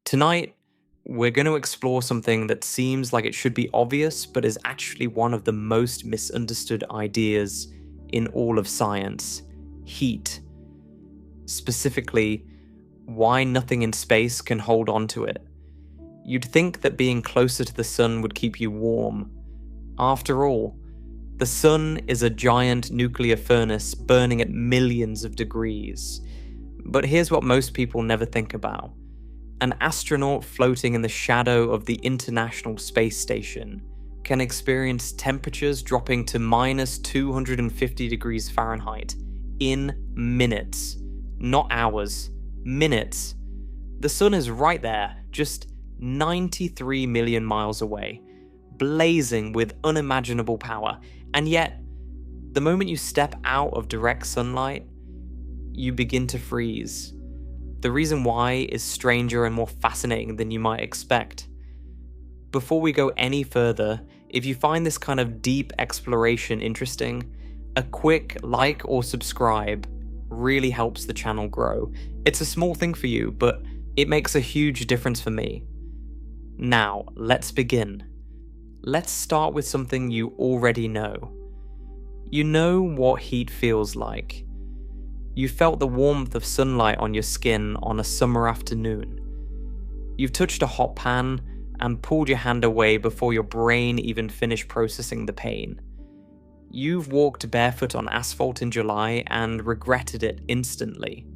Tonight, we're going to explore something that seems like it should be obvious, but is actually one of the most misunderstood ideas in all of science: heat. Specifically, why nothing in space can hold on to it. You'd think that being closer to the sun would keep you warm. After all, the sun is a giant nuclear furnace burning at millions of degrees. But here's what most people never think about. An astronaut floating in the shadow of the International Space Station can experience temperatures dropping to minus 250 degrees Fahrenheit in minutes. Not hours, minutes. The sun is right there, just 93 million miles away, blazing with unimaginable power. And yet, the moment you step out of direct sunlight, you begin to freeze. The reason why is stranger and more fascinating than you might expect. Before we go any further, if you find this kind of deep exploration interesting, a quick like or subscribe really helps the channel grow. It's a small thing for you, but it makes a huge difference for me. Now, let's begin. Let's start with something you already know. You know what heat feels like. You felt the warmth of sunlight on your skin on a summer afternoon. You've touched a hot pan and pulled your hand away before your brain even finished processing the pain. You've walked barefoot on asphalt in July and regretted it instantly.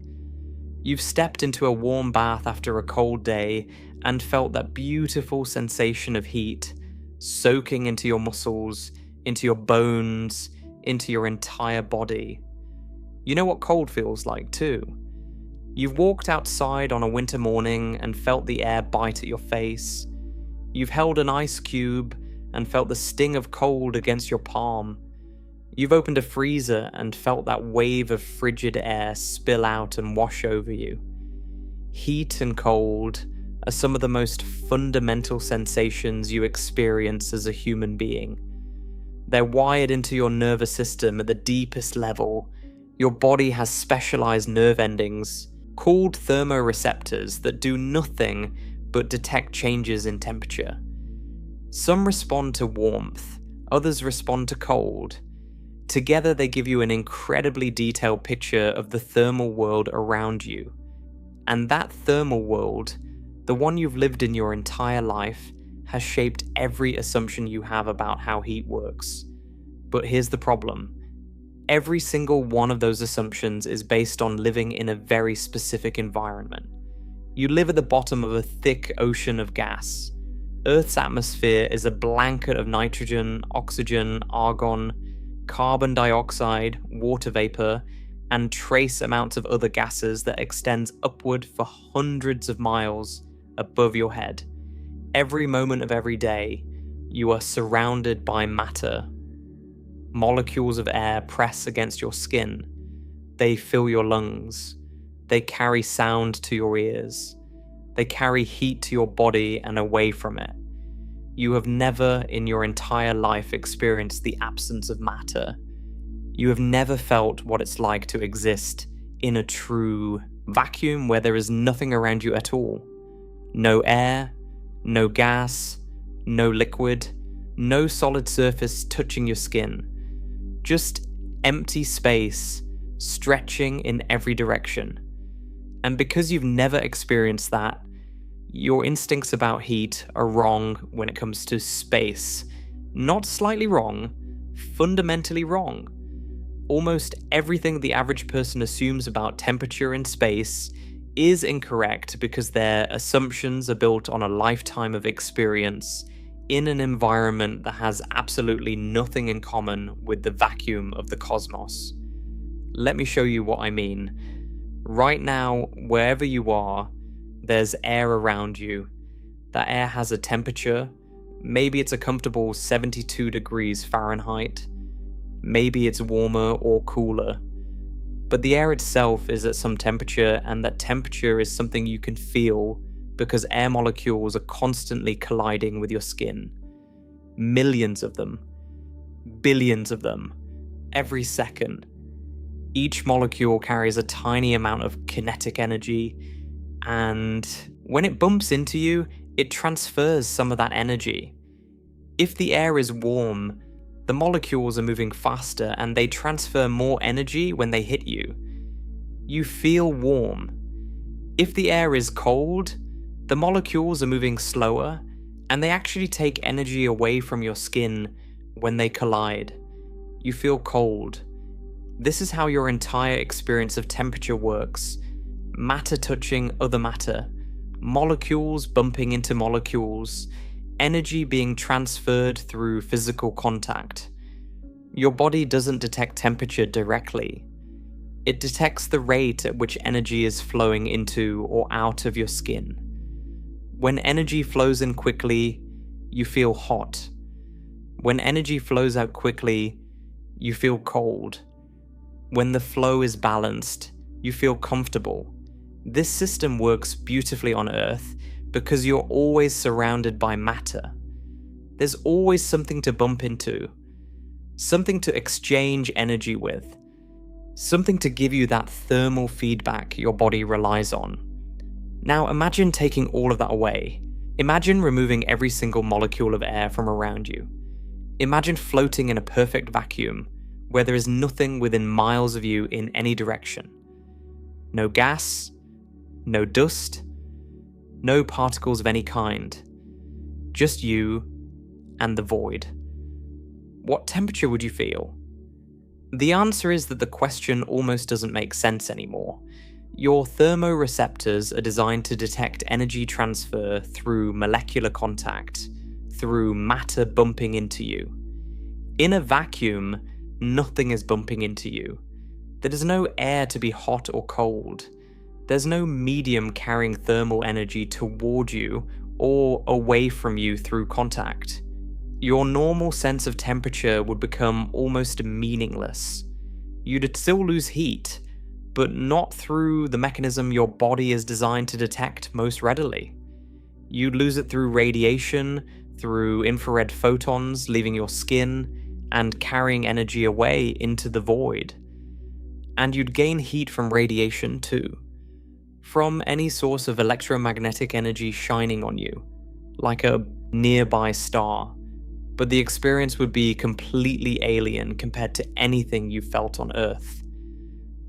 You've stepped into a warm bath after a cold day and felt that beautiful sensation of heat soaking into your muscles, into your bones, into your entire body. You know what cold feels like too. You've walked outside on a winter morning and felt the air bite at your face. You've held an ice cube and felt the sting of cold against your palm. You've opened a freezer and felt that wave of frigid air spill out and wash over you. Heat and cold are some of the most fundamental sensations you experience as a human being. They're wired into your nervous system at the deepest level. Your body has specialized nerve endings called thermoreceptors that do nothing but detect changes in temperature. Some respond to warmth, others respond to cold. Together they give you an incredibly detailed picture of the thermal world around you. And that thermal world, the one you've lived in your entire life, has shaped every assumption you have about how heat works. But here's the problem. Every single one of those assumptions is based on living in a very specific environment. You live at the bottom of a thick ocean of gas. Earth's atmosphere is a blanket of nitrogen, oxygen, argon, carbon dioxide, water vapor, and trace amounts of other gases that extends upward for hundreds of miles above your head. Every moment of every day, you are surrounded by matter. Molecules of air press against your skin. They fill your lungs. They carry sound to your ears. They carry heat to your body and away from it. You have never in your entire life experienced the absence of matter. You have never felt what it's like to exist in a true vacuum where there is nothing around you at all. No air, no gas, no liquid, no solid surface touching your skin. Just empty space, stretching in every direction. And because you've never experienced that, your instincts about heat are wrong when it comes to space. Not slightly wrong, fundamentally wrong. Almost everything the average person assumes about temperature in space is incorrect because their assumptions are built on a lifetime of experience in an environment that has absolutely nothing in common with the vacuum of the cosmos. Let me show you what I mean. Right now, wherever you are, there's air around you. That air has a temperature. Maybe it's a comfortable 72 degrees Fahrenheit. Maybe it's warmer or cooler. But the air itself is at some temperature, and that temperature is something you can feel because air molecules are constantly colliding with your skin. Millions of them. Billions of them. Every second. Each molecule carries a tiny amount of kinetic energy, and When it bumps into you, it transfers some of that energy. If the air is warm, the molecules are moving faster and they transfer more energy when they hit you. You feel warm. If the air is cold, the molecules are moving slower and they actually take energy away from your skin when they collide. You feel cold. This is how your entire experience of temperature works. Matter touching other matter, molecules bumping into molecules, energy being transferred through physical contact. Your body doesn't detect temperature directly. It detects the rate at which energy is flowing into or out of your skin. When energy flows in quickly, you feel hot. When energy flows out quickly, you feel cold. When the flow is balanced, you feel comfortable. This system works beautifully on Earth because you're always surrounded by matter. There's always something to bump into, something to exchange energy with, something to give you that thermal feedback your body relies on. Now imagine taking all of that away. Imagine removing every single molecule of air from around you. Imagine floating in a perfect vacuum where there is nothing within miles of you in any direction. No gas, no dust, no particles of any kind. Just you and the void. What temperature would you feel? The answer is that the question almost doesn't make sense anymore. Your thermoreceptors are designed to detect energy transfer through molecular contact, through matter bumping into you. In a vacuum, nothing is bumping into you. There is no air to be hot or cold. There's no medium carrying thermal energy toward you or away from you through contact. Your normal sense of temperature would become almost meaningless. You'd still lose heat, but not through the mechanism your body is designed to detect most readily. You'd lose it through radiation, through infrared photons leaving your skin and carrying energy away into the void. And you'd gain heat from radiation too, from any source of electromagnetic energy shining on you, like a nearby star. But the experience would be completely alien compared to anything you felt on Earth.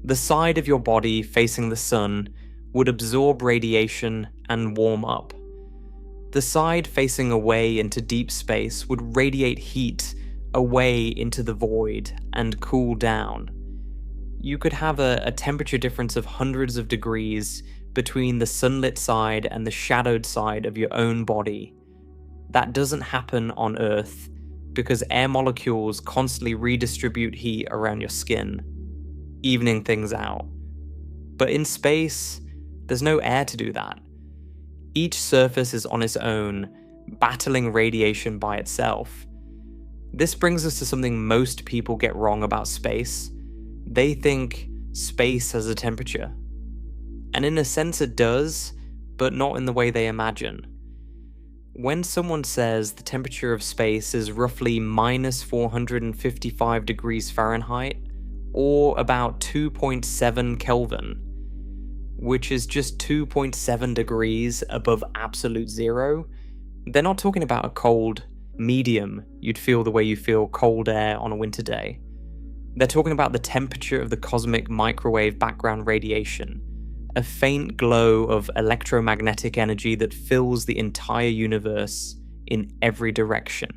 The side of your body facing the sun would absorb radiation and warm up. The side facing away into deep space would radiate heat away into the void and cool down. You could have a temperature difference of hundreds of degrees between the sunlit side and the shadowed side of your own body. That doesn't happen on Earth because air molecules constantly redistribute heat around your skin, evening things out. But in space, there's no air to do that. Each surface is on its own, battling radiation by itself. This brings us to something most people get wrong about space. They think space has a temperature. And in a sense it does, but not in the way they imagine. When someone says the temperature of space is roughly minus 455 degrees Fahrenheit, or about 2.7 Kelvin, which is just 2.7 degrees above absolute zero, they're not talking about a cold medium you'd feel the way you feel cold air on a winter day. They're talking about the temperature of the cosmic microwave background radiation, a faint glow of electromagnetic energy that fills the entire universe in every direction.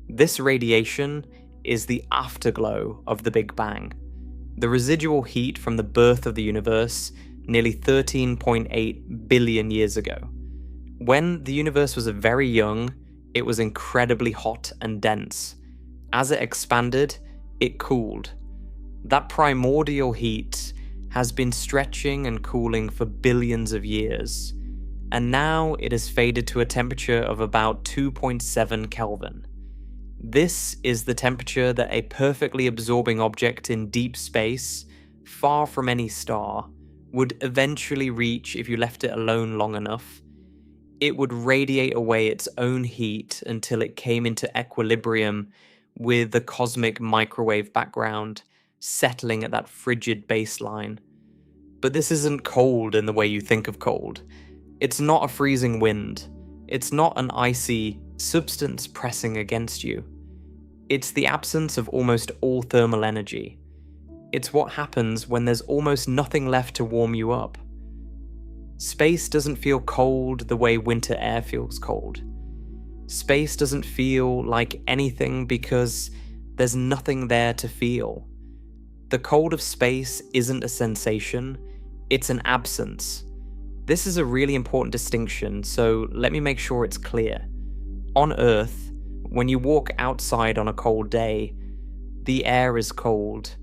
This radiation is the afterglow of the Big Bang, the residual heat from the birth of the universe nearly 13.8 billion years ago. When the universe was very young, it was incredibly hot and dense. As it expanded, it cooled. That primordial heat has been stretching and cooling for billions of years, and now it has faded to a temperature of about 2.7 Kelvin. This is the temperature that a perfectly absorbing object in deep space, far from any star, would eventually reach if you left it alone long enough. It would radiate away its own heat until it came into equilibrium with the cosmic microwave background, settling at that frigid baseline. But this isn't cold in the way you think of cold. It's not a freezing wind. It's not an icy substance pressing against you. It's the absence of almost all thermal energy. It's what happens when there's almost nothing left to warm you up. Space doesn't feel cold the way winter air feels cold. Space doesn't feel like anything because there's nothing there to feel. The cold of space isn't a sensation, it's an absence. This is a really important distinction, so let me make sure it's clear. On Earth, when you walk outside on a cold day, the air is cold.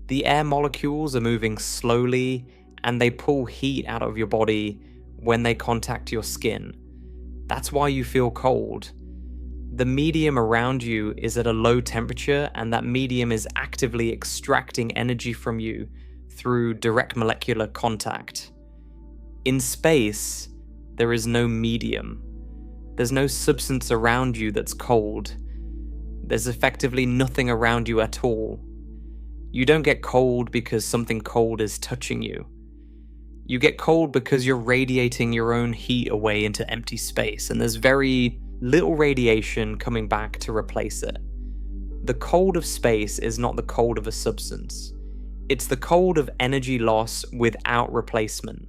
The air molecules are moving slowly and they pull heat out of your body when they contact your skin. That's why you feel cold. The medium around you is at a low temperature, and that medium is actively extracting energy from you through direct molecular contact. In space, there is no medium. There's no substance around you that's cold. There's effectively nothing around you at all. You don't get cold because something cold is touching you. You get cold because you're radiating your own heat away into empty space, and there's very little radiation coming back to replace it. The cold of space is not the cold of a substance. It's the cold of energy loss without replacement.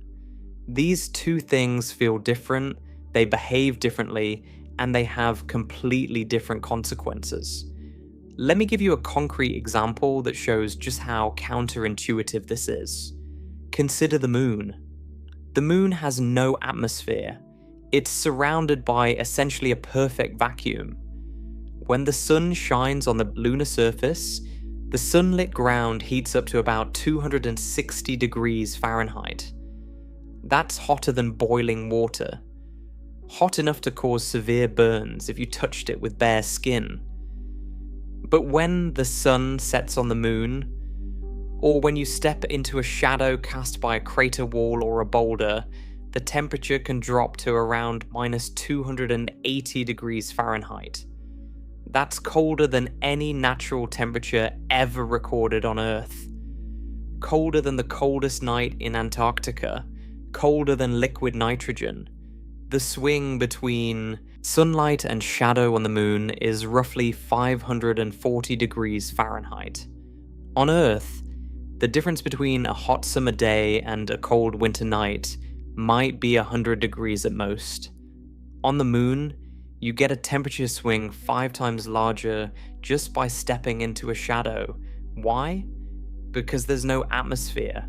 These two things feel different, they behave differently, and they have completely different consequences. Let me give you a concrete example that shows just how counterintuitive this is. Consider the moon. The moon has no atmosphere. It's surrounded by essentially a perfect vacuum. When the sun shines on the lunar surface, the sunlit ground heats up to about 260 degrees Fahrenheit. That's hotter than boiling water. Hot enough to cause severe burns if you touched it with bare skin. But when the sun sets on the moon, or when you step into a shadow cast by a crater wall or a boulder, the temperature can drop to around minus 280 degrees Fahrenheit. That's colder than any natural temperature ever recorded on Earth. Colder than the coldest night in Antarctica, colder than liquid nitrogen. The swing between sunlight and shadow on the moon is roughly 540 degrees Fahrenheit. On Earth, the difference between a hot summer day and a cold winter night might be 100 degrees at most. On the moon, you get a temperature swing 5 times larger just by stepping into a shadow. Why? Because there's no atmosphere.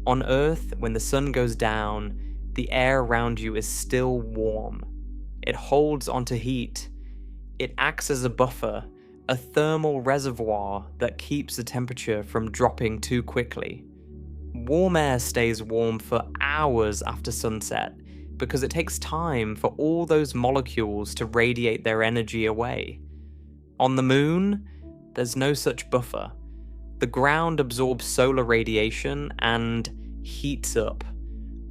On Earth, when the sun goes down, the air around you is still warm. It holds onto heat. It acts as a buffer, a thermal reservoir that keeps the temperature from dropping too quickly. Warm air stays warm for hours after sunset because it takes time for all those molecules to radiate their energy away. On the moon, there's no such buffer. The ground absorbs solar radiation and heats up.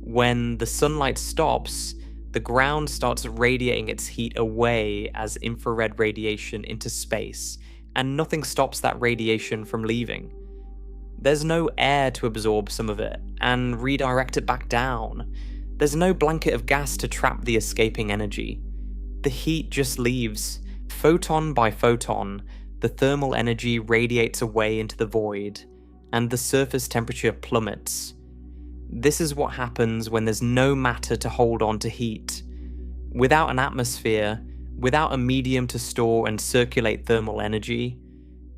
When the sunlight stops, the ground starts radiating its heat away as infrared radiation into space, and nothing stops that radiation from leaving. There's no air to absorb some of it and redirect it back down. There's no blanket of gas to trap the escaping energy. The heat just leaves. Photon by photon, the thermal energy radiates away into the void, and the surface temperature plummets. This is what happens when there's no matter to hold on to heat. Without an atmosphere, without a medium to store and circulate thermal energy,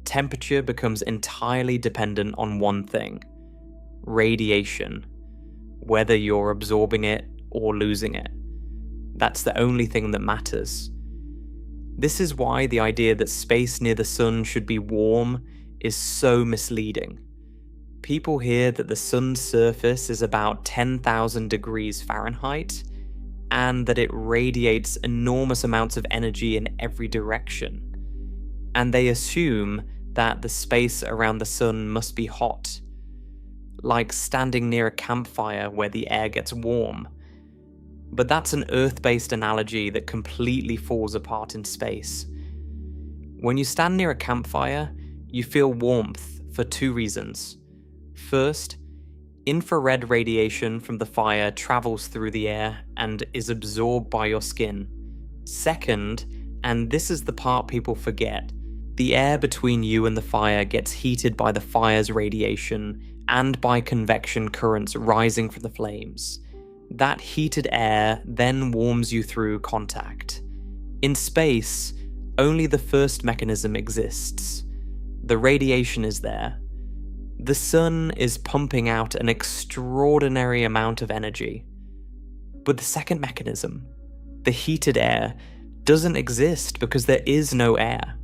temperature becomes entirely dependent on one thing: radiation, whether you're absorbing it or losing it. That's the only thing that matters. This is why the idea that space near the sun should be warm is so misleading. People hear that the sun's surface is about 10,000 degrees Fahrenheit and that it radiates enormous amounts of energy in every direction. And they assume that the space around the sun must be hot, like standing near a campfire where the air gets warm. But that's an Earth-based analogy that completely falls apart in space. When you stand near a campfire, you feel warmth for 2 reasons. First, Infrared radiation from the fire travels through the air and is absorbed by your skin. Second, and this is the part people forget, the air between you and the fire gets heated by the fire's radiation and by convection currents rising from the flames. That heated air then warms you through contact. In space, only the first mechanism exists. The radiation is there. The sun is pumping out an extraordinary amount of energy. But the second mechanism, the heated air, doesn't exist because there is no air.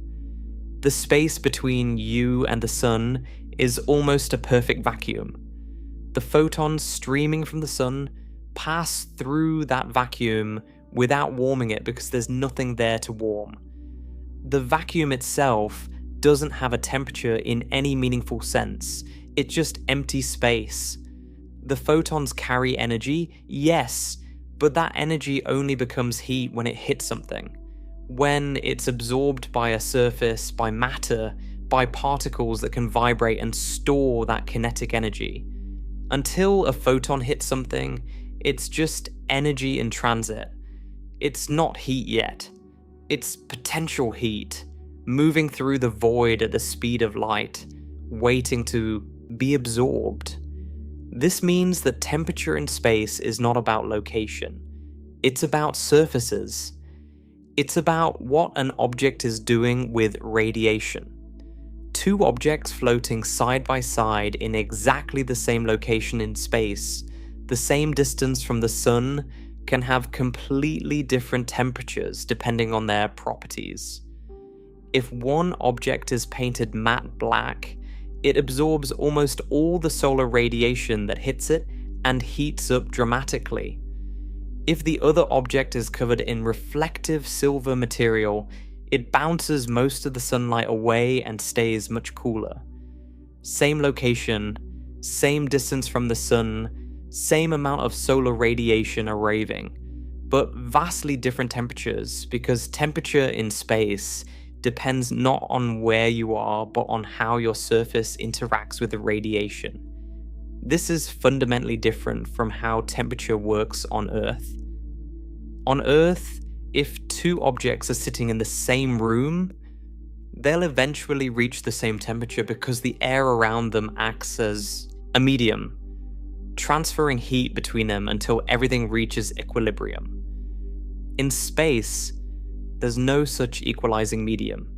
The space between you and the sun is almost a perfect vacuum. The photons streaming from the sun pass through that vacuum without warming it because there's nothing there to warm. The vacuum itself doesn't have a temperature in any meaningful sense. It's just empty space. The photons carry energy, yes, but that energy only becomes heat when it hits something. When it's absorbed by a surface, by matter, by particles that can vibrate and store that kinetic energy. Until a photon hits something, it's just energy in transit. It's not heat yet. It's potential heat, moving through the void at the speed of light, waiting to be absorbed. This means that temperature in space is not about location. It's about surfaces. It's about what an object is doing with radiation. Two objects floating side by side in exactly the same location in space, the same distance from the sun, can have completely different temperatures depending on their properties. If one object is painted matte black, it absorbs almost all the solar radiation that hits it and heats up dramatically. If the other object is covered in reflective silver material, it bounces most of the sunlight away and stays much cooler. Same location, same distance from the sun, same amount of solar radiation arriving, but vastly different temperatures because temperature in space depends not on where you are but on how your surface interacts with the radiation. This is fundamentally different from how temperature works on Earth. On Earth, if two objects are sitting in the same room, they'll eventually reach the same temperature because the air around them acts as a medium, transferring heat between them until everything reaches equilibrium. In space, there's no such equalizing medium.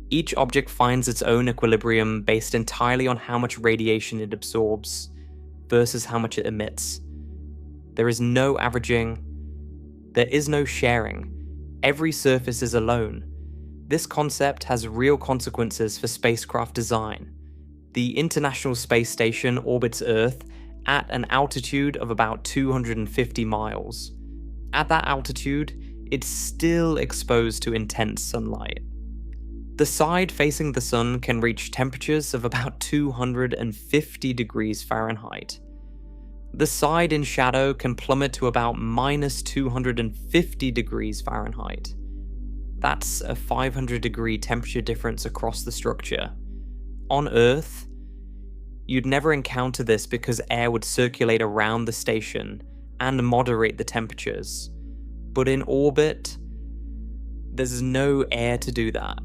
Each object finds its own equilibrium based entirely on how much radiation it absorbs versus how much it emits. There is no averaging. There is no sharing. Every surface is alone. This concept has real consequences for spacecraft design. The International Space Station orbits Earth at an altitude of about 250 miles. At that altitude, it's still exposed to intense sunlight. The side facing the sun can reach temperatures of about 250 degrees Fahrenheit. The side in shadow can plummet to about minus 250 degrees Fahrenheit. That's a 500-degree temperature difference across the structure. On Earth, you'd never encounter this because air would circulate around the station and moderate the temperatures. But in orbit, there's no air to do that.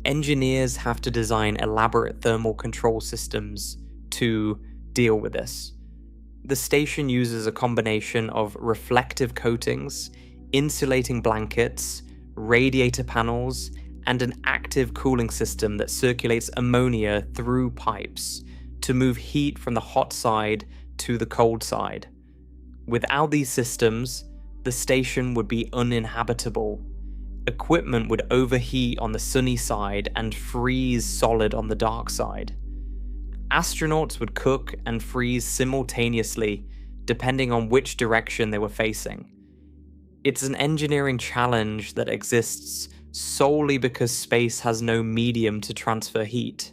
Engineers have to design elaborate thermal control systems to deal with this. The station uses a combination of reflective coatings, insulating blankets, radiator panels, and an active cooling system that circulates ammonia through pipes to move heat from the hot side to the cold side. Without these systems, the station would be uninhabitable. Equipment would overheat on the sunny side and freeze solid on the dark side. Astronauts would cook and freeze simultaneously, depending on which direction they were facing. It's an engineering challenge that exists solely because space has no medium to transfer heat.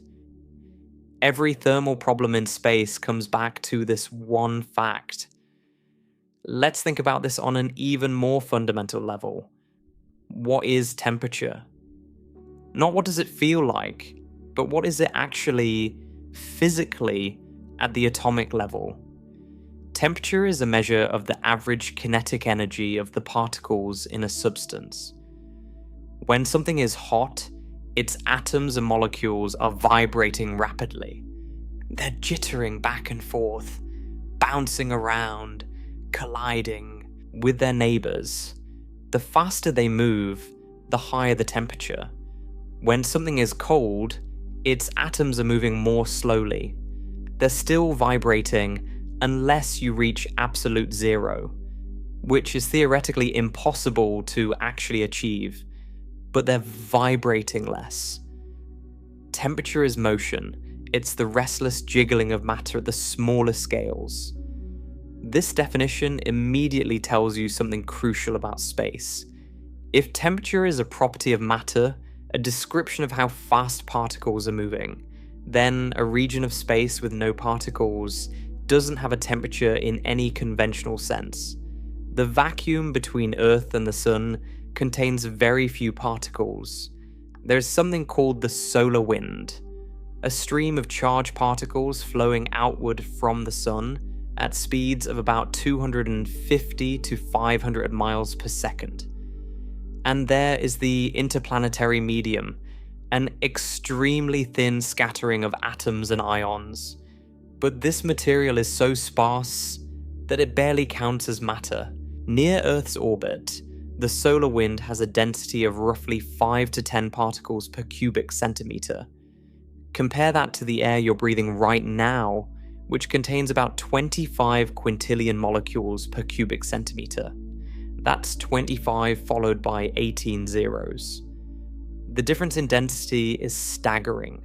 Every thermal problem in space comes back to this one fact. Let's think about this on an even more fundamental level. What is temperature? Not what does it feel like, but what is it actually physically at the atomic level? Temperature is a measure of the average kinetic energy of the particles in a substance. When something is hot, its atoms and molecules are vibrating rapidly. They're jittering back and forth, bouncing around, colliding with their neighbors. The faster they move, the higher the temperature. When something is cold, its atoms are moving more slowly. They're still vibrating unless you reach absolute zero, which is theoretically impossible to actually achieve, but they're vibrating less. Temperature is motion. It's the restless jiggling of matter at the smallest scales. This definition immediately tells you something crucial about space. If temperature is a property of matter, a description of how fast particles are moving, then a region of space with no particles doesn't have a temperature in any conventional sense. The vacuum between Earth and the Sun contains very few particles. There's something called the solar wind, a stream of charged particles flowing outward from the Sun at speeds of about 250 to 500 miles per second. And there is the interplanetary medium, an extremely thin scattering of atoms and ions. But this material is so sparse that it barely counts as matter. Near Earth's orbit, the solar wind has a density of roughly 5 to 10 particles per cubic centimeter. Compare that to the air you're breathing right now, which contains about 25 quintillion molecules per cubic centimeter. That's 25 followed by 18 zeros. The difference in density is staggering.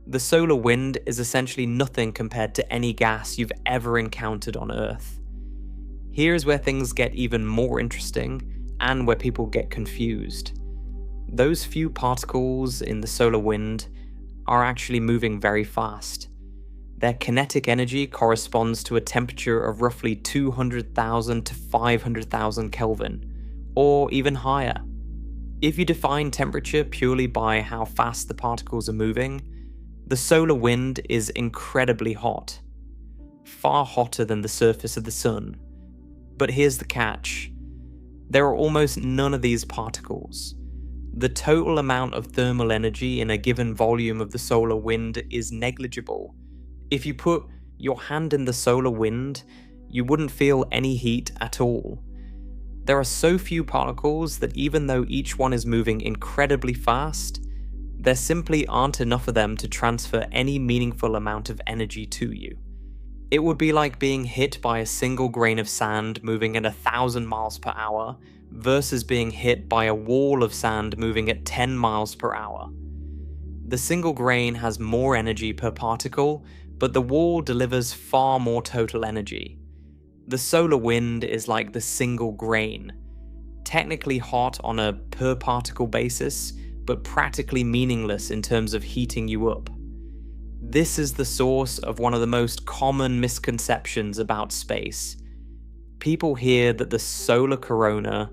The solar wind is essentially nothing compared to any gas you've ever encountered on Earth. Here's where things get even more interesting and where people get confused. Those few particles in the solar wind are actually moving very fast. Their kinetic energy corresponds to a temperature of roughly 200,000 to 500,000 Kelvin, or even higher. If you define temperature purely by how fast the particles are moving, the solar wind is incredibly hot, far hotter than the surface of the Sun. But here's the catch. There are almost none of these particles. The total amount of thermal energy in a given volume of the solar wind is negligible. If you put your hand in the solar wind, you wouldn't feel any heat at all. There are so few particles that even though each one is moving incredibly fast, there simply aren't enough of them to transfer any meaningful amount of energy to you. It would be like being hit by a single grain of sand moving at 1,000 miles per hour versus being hit by a wall of sand moving at 10 miles per hour. The single grain has more energy per particle, but the wall delivers far more total energy. The solar wind is like the single grain, technically hot on a per particle basis, but practically meaningless in terms of heating you up. This is the source of one of the most common misconceptions about space. People hear that the solar corona,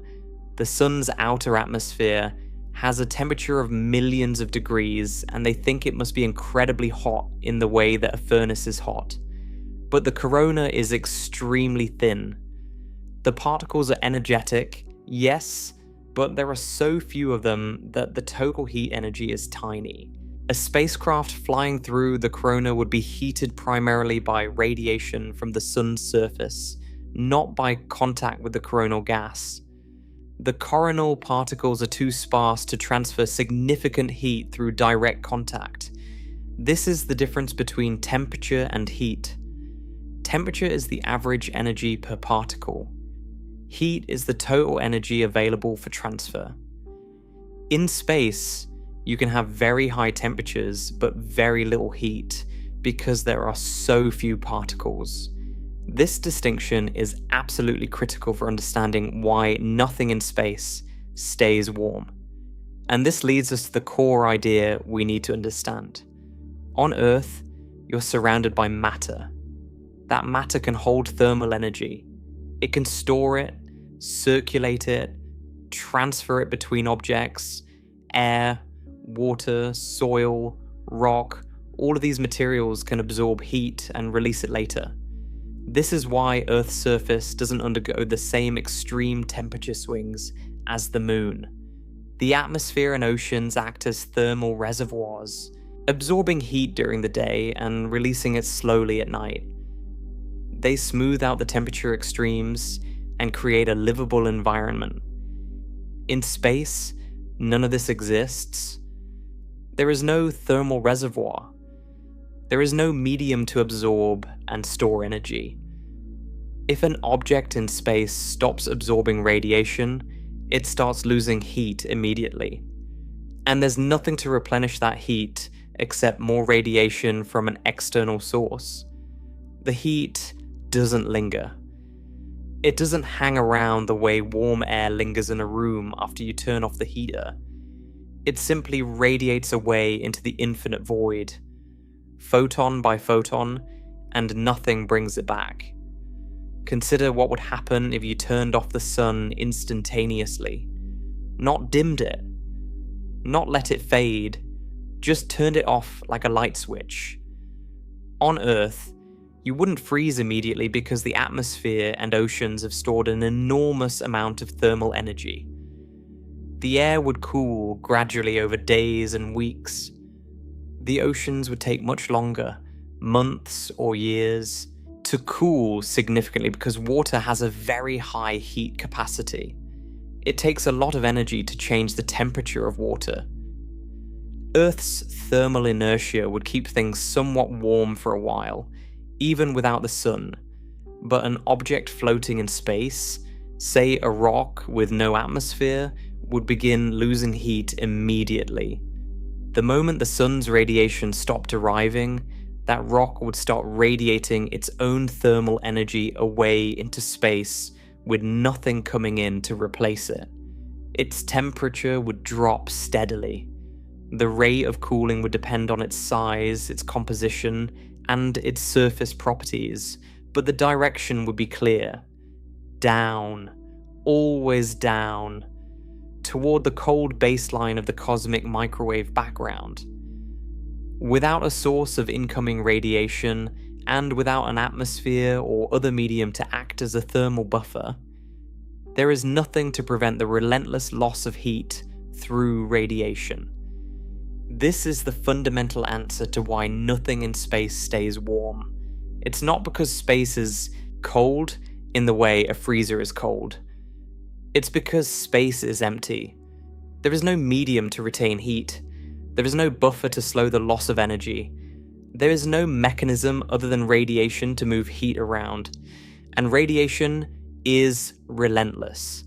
the sun's outer atmosphere, has a temperature of millions of degrees, and they think it must be incredibly hot in the way that a furnace is hot. But the corona is extremely thin. The particles are energetic, yes, but there are so few of them that the total heat energy is tiny. A spacecraft flying through the corona would be heated primarily by radiation from the sun's surface, not by contact with the coronal gas. The coronal particles are too sparse to transfer significant heat through direct contact. This is the difference between temperature and heat. Temperature is the average energy per particle. Heat is the total energy available for transfer. In space, you can have very high temperatures but very little heat because there are so few particles. This distinction is absolutely critical for understanding why nothing in space stays warm. And this leads us to the core idea we need to understand. On Earth, you're surrounded by matter. That matter can hold thermal energy. It can store it, circulate it, transfer it between objects, air, water, soil, rock. All of these materials can absorb heat and release it later. This is why Earth's surface doesn't undergo the same extreme temperature swings as the Moon. The atmosphere and oceans act as thermal reservoirs, absorbing heat during the day and releasing it slowly at night. They smooth out the temperature extremes and create a livable environment. In space, none of this exists. There is no thermal reservoir. There is no medium to absorb and store energy. If an object in space stops absorbing radiation, it starts losing heat immediately. And there's nothing to replenish that heat except more radiation from an external source. The heat doesn't linger. It doesn't hang around the way warm air lingers in a room after you turn off the heater. It simply radiates away into the infinite void, photon by photon, and nothing brings it back. Consider what would happen if you turned off the sun instantaneously. Not dimmed it. Not let it fade. Just turned it off like a light switch. On Earth, you wouldn't freeze immediately because the atmosphere and oceans have stored an enormous amount of thermal energy. The air would cool gradually over days and weeks. The oceans would take much longer, months or years, to cool significantly because water has a very high heat capacity. It takes a lot of energy to change the temperature of water. Earth's thermal inertia would keep things somewhat warm for a while, even without the sun, but an object floating in space, say a rock with no atmosphere, would begin losing heat immediately. The moment the sun's radiation stopped arriving, that rock would start radiating its own thermal energy away into space with nothing coming in to replace it. Its temperature would drop steadily. The rate of cooling would depend on its size, its composition, and its surface properties, but the direction would be clear. Down, always down, toward the cold baseline of the cosmic microwave background. Without a source of incoming radiation, and without an atmosphere or other medium to act as a thermal buffer, there is nothing to prevent the relentless loss of heat through radiation. This is the fundamental answer to why nothing in space stays warm. It's not because space is cold in the way a freezer is cold. It's because space is empty. There is no medium to retain heat. There is no buffer to slow the loss of energy. There is no mechanism other than radiation to move heat around. And radiation is relentless.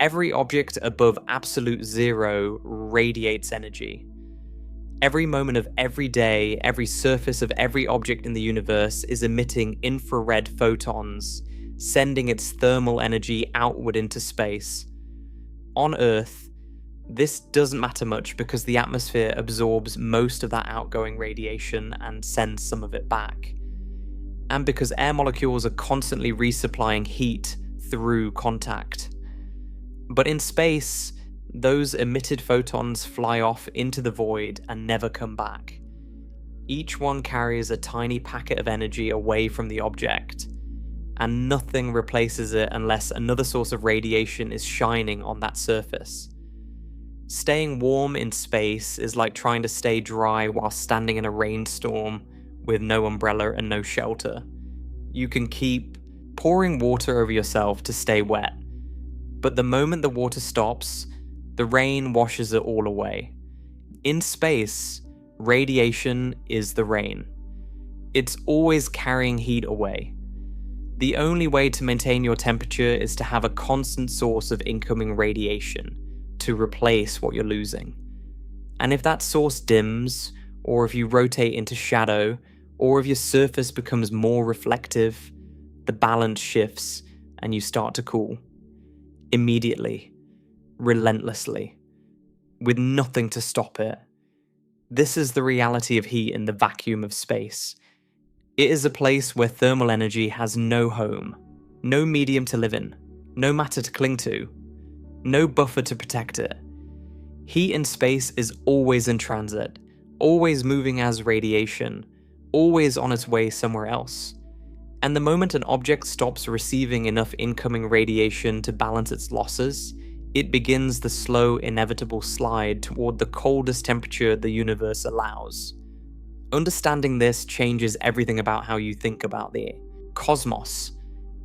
Every object above absolute zero radiates energy. Every moment of every day, every surface of every object in the universe is emitting infrared photons, sending its thermal energy outward into space. On Earth, this doesn't matter much because the atmosphere absorbs most of that outgoing radiation and sends some of it back. And because air molecules are constantly resupplying heat through contact. But in space, those emitted photons fly off into the void and never come back. Each one carries a tiny packet of energy away from the object, and nothing replaces it unless another source of radiation is shining on that surface. Staying warm in space is like trying to stay dry while standing in a rainstorm with no umbrella and no shelter. You can keep pouring water over yourself to stay wet, but the moment the water stops, the rain washes it all away. In space, radiation is the rain. It's always carrying heat away. The only way to maintain your temperature is to have a constant source of incoming radiation to replace what you're losing. And if that source dims, or if you rotate into shadow, or if your surface becomes more reflective, the balance shifts and you start to cool. Immediately. Relentlessly, with nothing to stop it. This is the reality of heat in the vacuum of space. It is a place where thermal energy has no home, no medium to live in, no matter to cling to, no buffer to protect it. Heat in space is always in transit, always moving as radiation, always on its way somewhere else. And the moment an object stops receiving enough incoming radiation to balance its losses, it begins the slow, inevitable slide toward the coldest temperature the universe allows. Understanding this changes everything about how you think about the cosmos,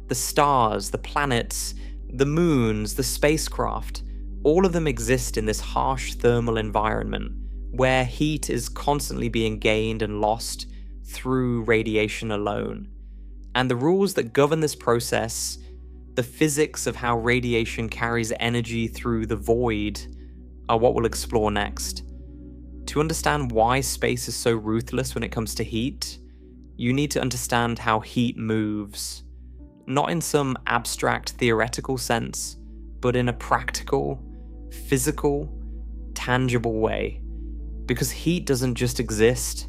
the stars, the planets, the moons, the spacecraft. All of them exist in this harsh thermal environment where heat is constantly being gained and lost through radiation alone. And the rules that govern this process, the physics of how radiation carries energy through the void, are what we'll explore next. To understand why space is so ruthless when it comes to heat, you need to understand how heat moves. Not in some abstract theoretical sense, but in a practical, physical, tangible way. Because heat doesn't just exist,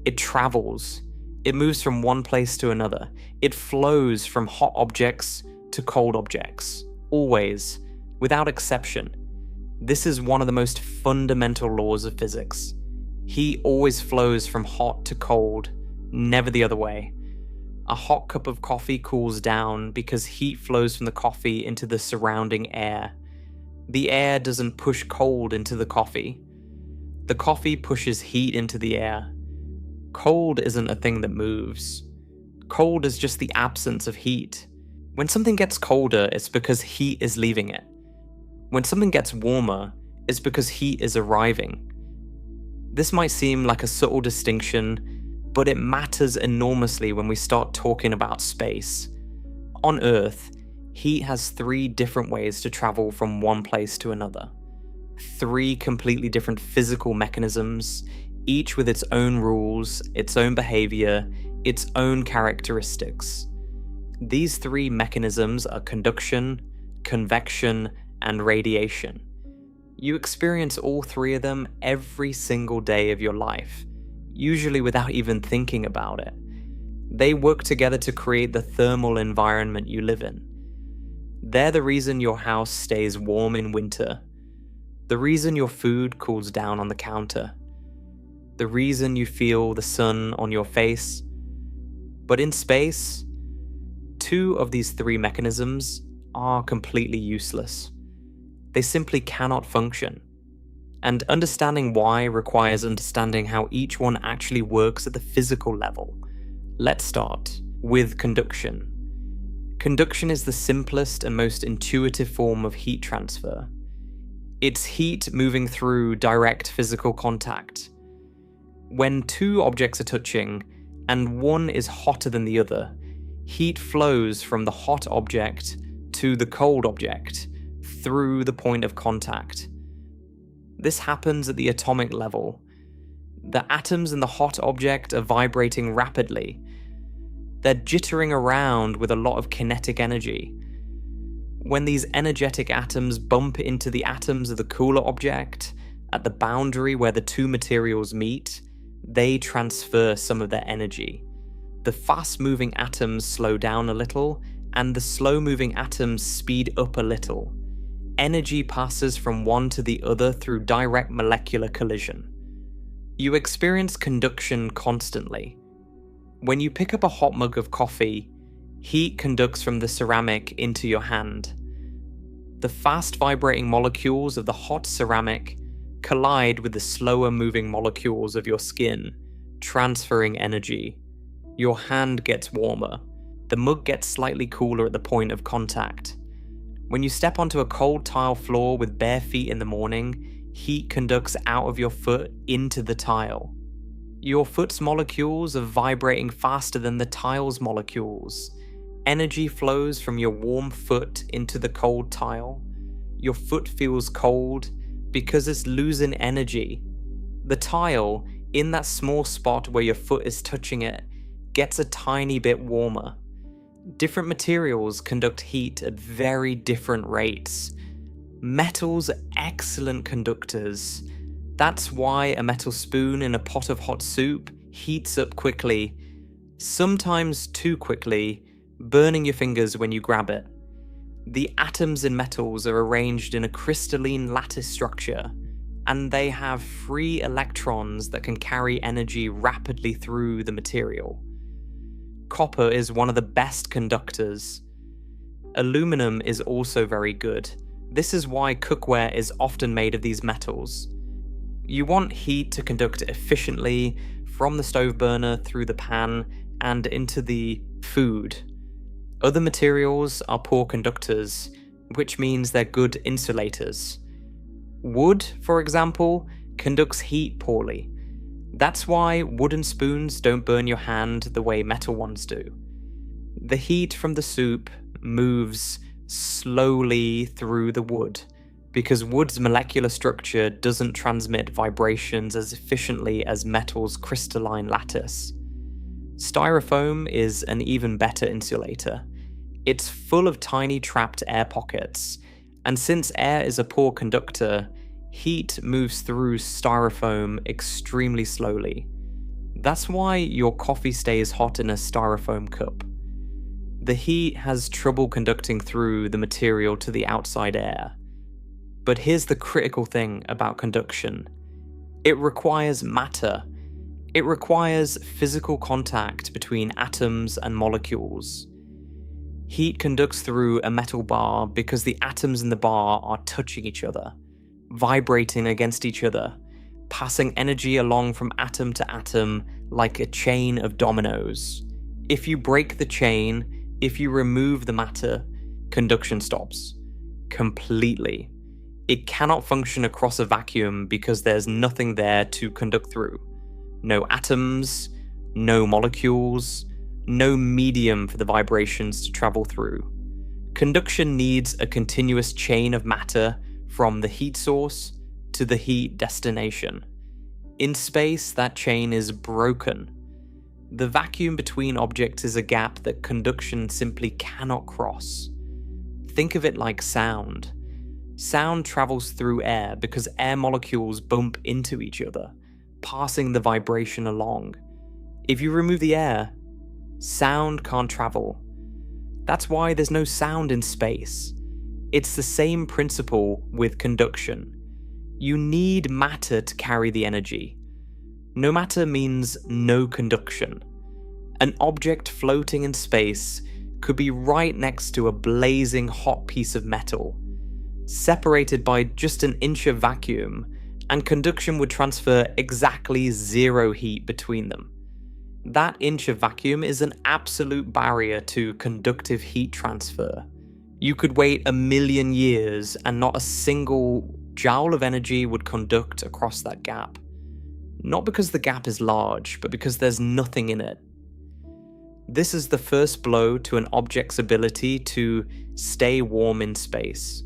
it travels. It moves from one place to another. It flows from hot objects to cold objects. Always, without exception. This is one of the most fundamental laws of physics. Heat always flows from hot to cold, never the other way. A hot cup of coffee cools down because heat flows from the coffee into the surrounding air. The air doesn't push cold into the coffee. The coffee pushes heat into the air. Cold isn't a thing that moves. Cold is just the absence of heat. When something gets colder, it's because heat is leaving it. When something gets warmer, it's because heat is arriving. This might seem like a subtle distinction, but it matters enormously when we start talking about space. On Earth, heat has 3 different ways to travel from one place to another. 3 completely different physical mechanisms, each with its own rules, its own behavior, its own characteristics. These 3 mechanisms are conduction, convection, and radiation. You experience all 3 of them every single day of your life, usually without even thinking about it. They work together to create the thermal environment you live in. They're the reason your house stays warm in winter, the reason your food cools down on the counter, the reason you feel the sun on your face. But in space, 2 of these 3 mechanisms are completely useless. They simply cannot function. And understanding why requires understanding how each one actually works at the physical level. Let's start with conduction. Conduction is the simplest and most intuitive form of heat transfer. It's heat moving through direct physical contact. When 2 objects are touching, and one is hotter than the other, heat flows from the hot object to the cold object through the point of contact. This happens at the atomic level. The atoms in the hot object are vibrating rapidly. They're jittering around with a lot of kinetic energy. When these energetic atoms bump into the atoms of the cooler object, at the boundary where the 2 materials meet, they transfer some of their energy. The fast-moving atoms slow down a little, and the slow-moving atoms speed up a little. Energy passes from one to the other through direct molecular collision. You experience conduction constantly. When you pick up a hot mug of coffee, heat conducts from the ceramic into your hand. The fast-vibrating molecules of the hot ceramic collide with the slower-moving molecules of your skin, transferring energy. Your hand gets warmer. The mug gets slightly cooler at the point of contact. When you step onto a cold tile floor with bare feet in the morning, heat conducts out of your foot into the tile. Your foot's molecules are vibrating faster than the tile's molecules. Energy flows from your warm foot into the cold tile. Your foot feels cold because it's losing energy. The tile, in that small spot where your foot is touching it, gets a tiny bit warmer. Different materials conduct heat at very different rates. Metals are excellent conductors. That's why a metal spoon in a pot of hot soup heats up quickly, sometimes too quickly, burning your fingers when you grab it. The atoms in metals are arranged in a crystalline lattice structure, and they have free electrons that can carry energy rapidly through the material. Copper is one of the best conductors. Aluminum is also very good. This is why cookware is often made of these metals. You want heat to conduct efficiently from the stove burner through the pan and into the food. Other materials are poor conductors, which means they're good insulators. Wood, for example, conducts heat poorly. That's why wooden spoons don't burn your hand the way metal ones do. The heat from the soup moves slowly through the wood because wood's molecular structure doesn't transmit vibrations as efficiently as metal's crystalline lattice. Styrofoam is an even better insulator. It's full of tiny trapped air pockets, and since air is a poor conductor, heat moves through styrofoam extremely slowly. That's why your coffee stays hot in a styrofoam cup. The heat has trouble conducting through the material to the outside air. But here's the critical thing about conduction. It requires matter. It requires physical contact between atoms and molecules. Heat conducts through a metal bar because the atoms in the bar are touching each other, vibrating against each other, passing energy along from atom to atom like a chain of dominoes. If you break the chain, if you remove the matter, conduction stops. Completely. It cannot function across a vacuum because there's nothing there to conduct through. No atoms, no molecules, no medium for the vibrations to travel through. Conduction needs a continuous chain of matter from the heat source to the heat destination. In space, that chain is broken. The vacuum between objects is a gap that conduction simply cannot cross. Think of it like sound. Sound travels through air because air molecules bump into each other, passing the vibration along. If you remove the air, sound can't travel. That's why there's no sound in space. It's the same principle with conduction. You need matter to carry the energy. No matter means no conduction. An object floating in space could be right next to a blazing hot piece of metal, separated by just an inch of vacuum, and conduction would transfer exactly 0 heat between them. That inch of vacuum is an absolute barrier to conductive heat transfer. You could wait 1,000,000 years and not a single joule of energy would conduct across that gap. Not because the gap is large, but because there's nothing in it. This is the first blow to an object's ability to stay warm in space.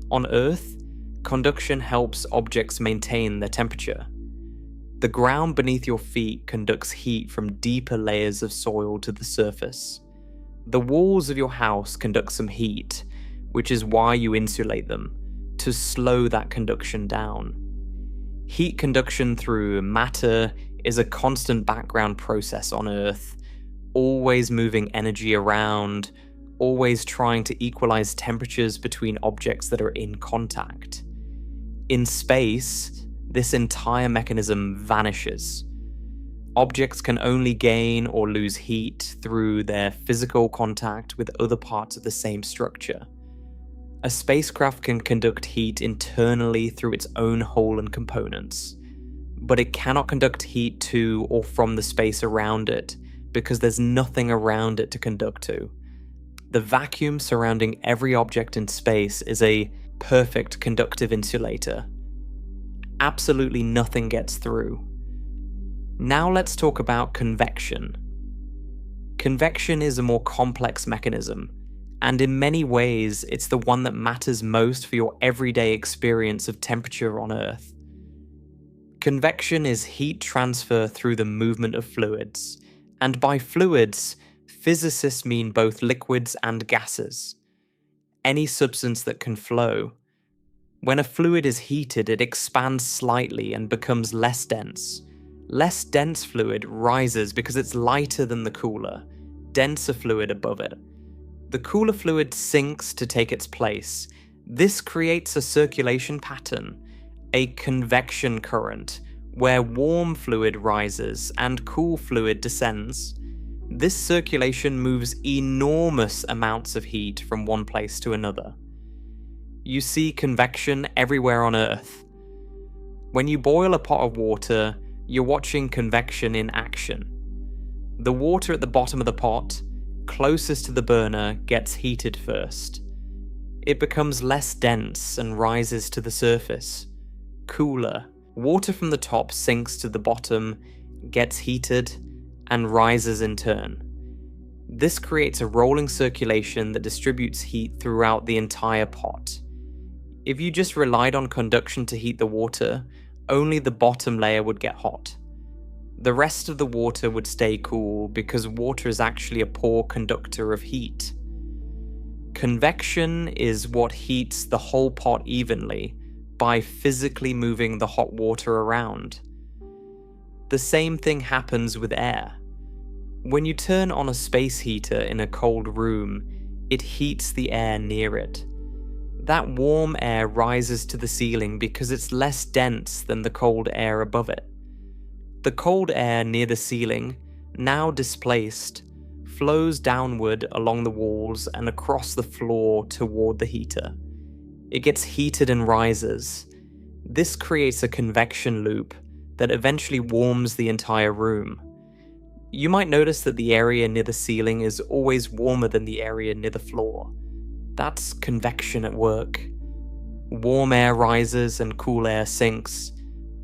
On Earth, conduction helps objects maintain their temperature. The ground beneath your feet conducts heat from deeper layers of soil to the surface. The walls of your house conduct some heat, which is why you insulate them, to slow that conduction down. Heat conduction through matter is a constant background process on Earth, always moving energy around, always trying to equalize temperatures between objects that are in contact. In space, this entire mechanism vanishes. Objects can only gain or lose heat through their physical contact with other parts of the same structure. A spacecraft can conduct heat internally through its own hull and components, but it cannot conduct heat to or from the space around it because there's nothing around it to conduct to. The vacuum surrounding every object in space is a perfect conductive insulator. Absolutely nothing gets through. Now let's talk about convection. Convection is a more complex mechanism, and in many ways, it's the one that matters most for your everyday experience of temperature on Earth. Convection is heat transfer through the movement of fluids, and by fluids, physicists mean both liquids and gases. Any substance that can flow. When a fluid is heated, it expands slightly and becomes less dense. Less dense fluid rises because it's lighter than the cooler, denser fluid above it. The cooler fluid sinks to take its place. This creates a circulation pattern, a convection current, where warm fluid rises and cool fluid descends. This circulation moves enormous amounts of heat from one place to another. You see convection everywhere on Earth. When you boil a pot of water, you're watching convection in action. The water at the bottom of the pot, closest to the burner, gets heated first. It becomes less dense and rises to the surface. Cooler. Water from the top sinks to the bottom, gets heated, and rises in turn. This creates a rolling circulation that distributes heat throughout the entire pot. If you just relied on conduction to heat the water, only the bottom layer would get hot. The rest of the water would stay cool because water is actually a poor conductor of heat. Convection is what heats the whole pot evenly by physically moving the hot water around. The same thing happens with air. When you turn on a space heater in a cold room, it heats the air near it. That warm air rises to the ceiling because it's less dense than the cold air above it. The cold air near the ceiling, now displaced, flows downward along the walls and across the floor toward the heater. It gets heated and rises. This creates a convection loop that eventually warms the entire room. You might notice that the area near the ceiling is always warmer than the area near the floor. That's convection at work. Warm air rises and cool air sinks.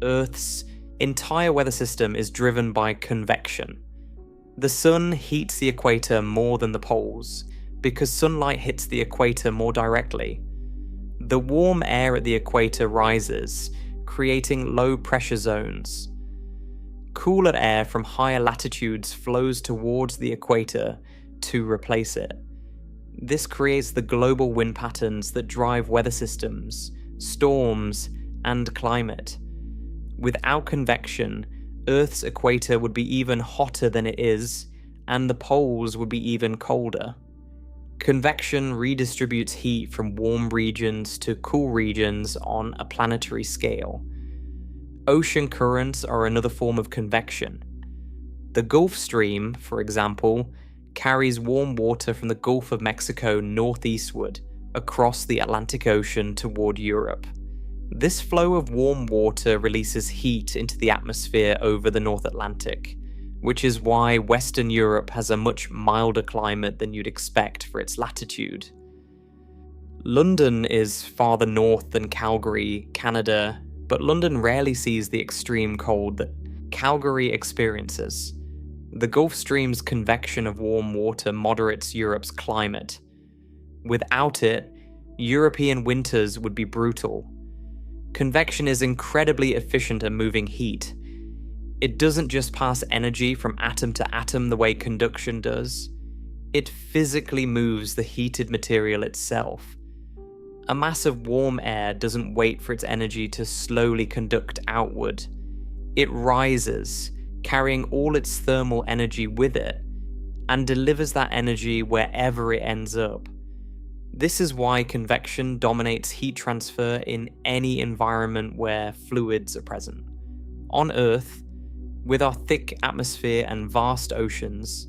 Earth's entire weather system is driven by convection. The sun heats the equator more than the poles, because sunlight hits the equator more directly. The warm air at the equator rises, creating low pressure zones. Cooler air from higher latitudes flows towards the equator to replace it. This creates the global wind patterns that drive weather systems, storms, and climate. Without convection, Earth's equator would be even hotter than it is, and the poles would be even colder. Convection redistributes heat from warm regions to cool regions on a planetary scale. Ocean currents are another form of convection. The Gulf Stream, for example, carries warm water from the Gulf of Mexico northeastward across the Atlantic Ocean toward Europe. This flow of warm water releases heat into the atmosphere over the North Atlantic, which is why Western Europe has a much milder climate than you'd expect for its latitude. London is farther north than Calgary, Canada, but London rarely sees the extreme cold that Calgary experiences. The Gulf Stream's convection of warm water moderates Europe's climate. Without it, European winters would be brutal. Convection is incredibly efficient at moving heat. It doesn't just pass energy from atom to atom the way conduction does. It physically moves the heated material itself. A mass of warm air doesn't wait for its energy to slowly conduct outward. It rises, carrying all its thermal energy with it, and delivers that energy wherever it ends up. This is why convection dominates heat transfer in any environment where fluids are present. On Earth, with our thick atmosphere and vast oceans,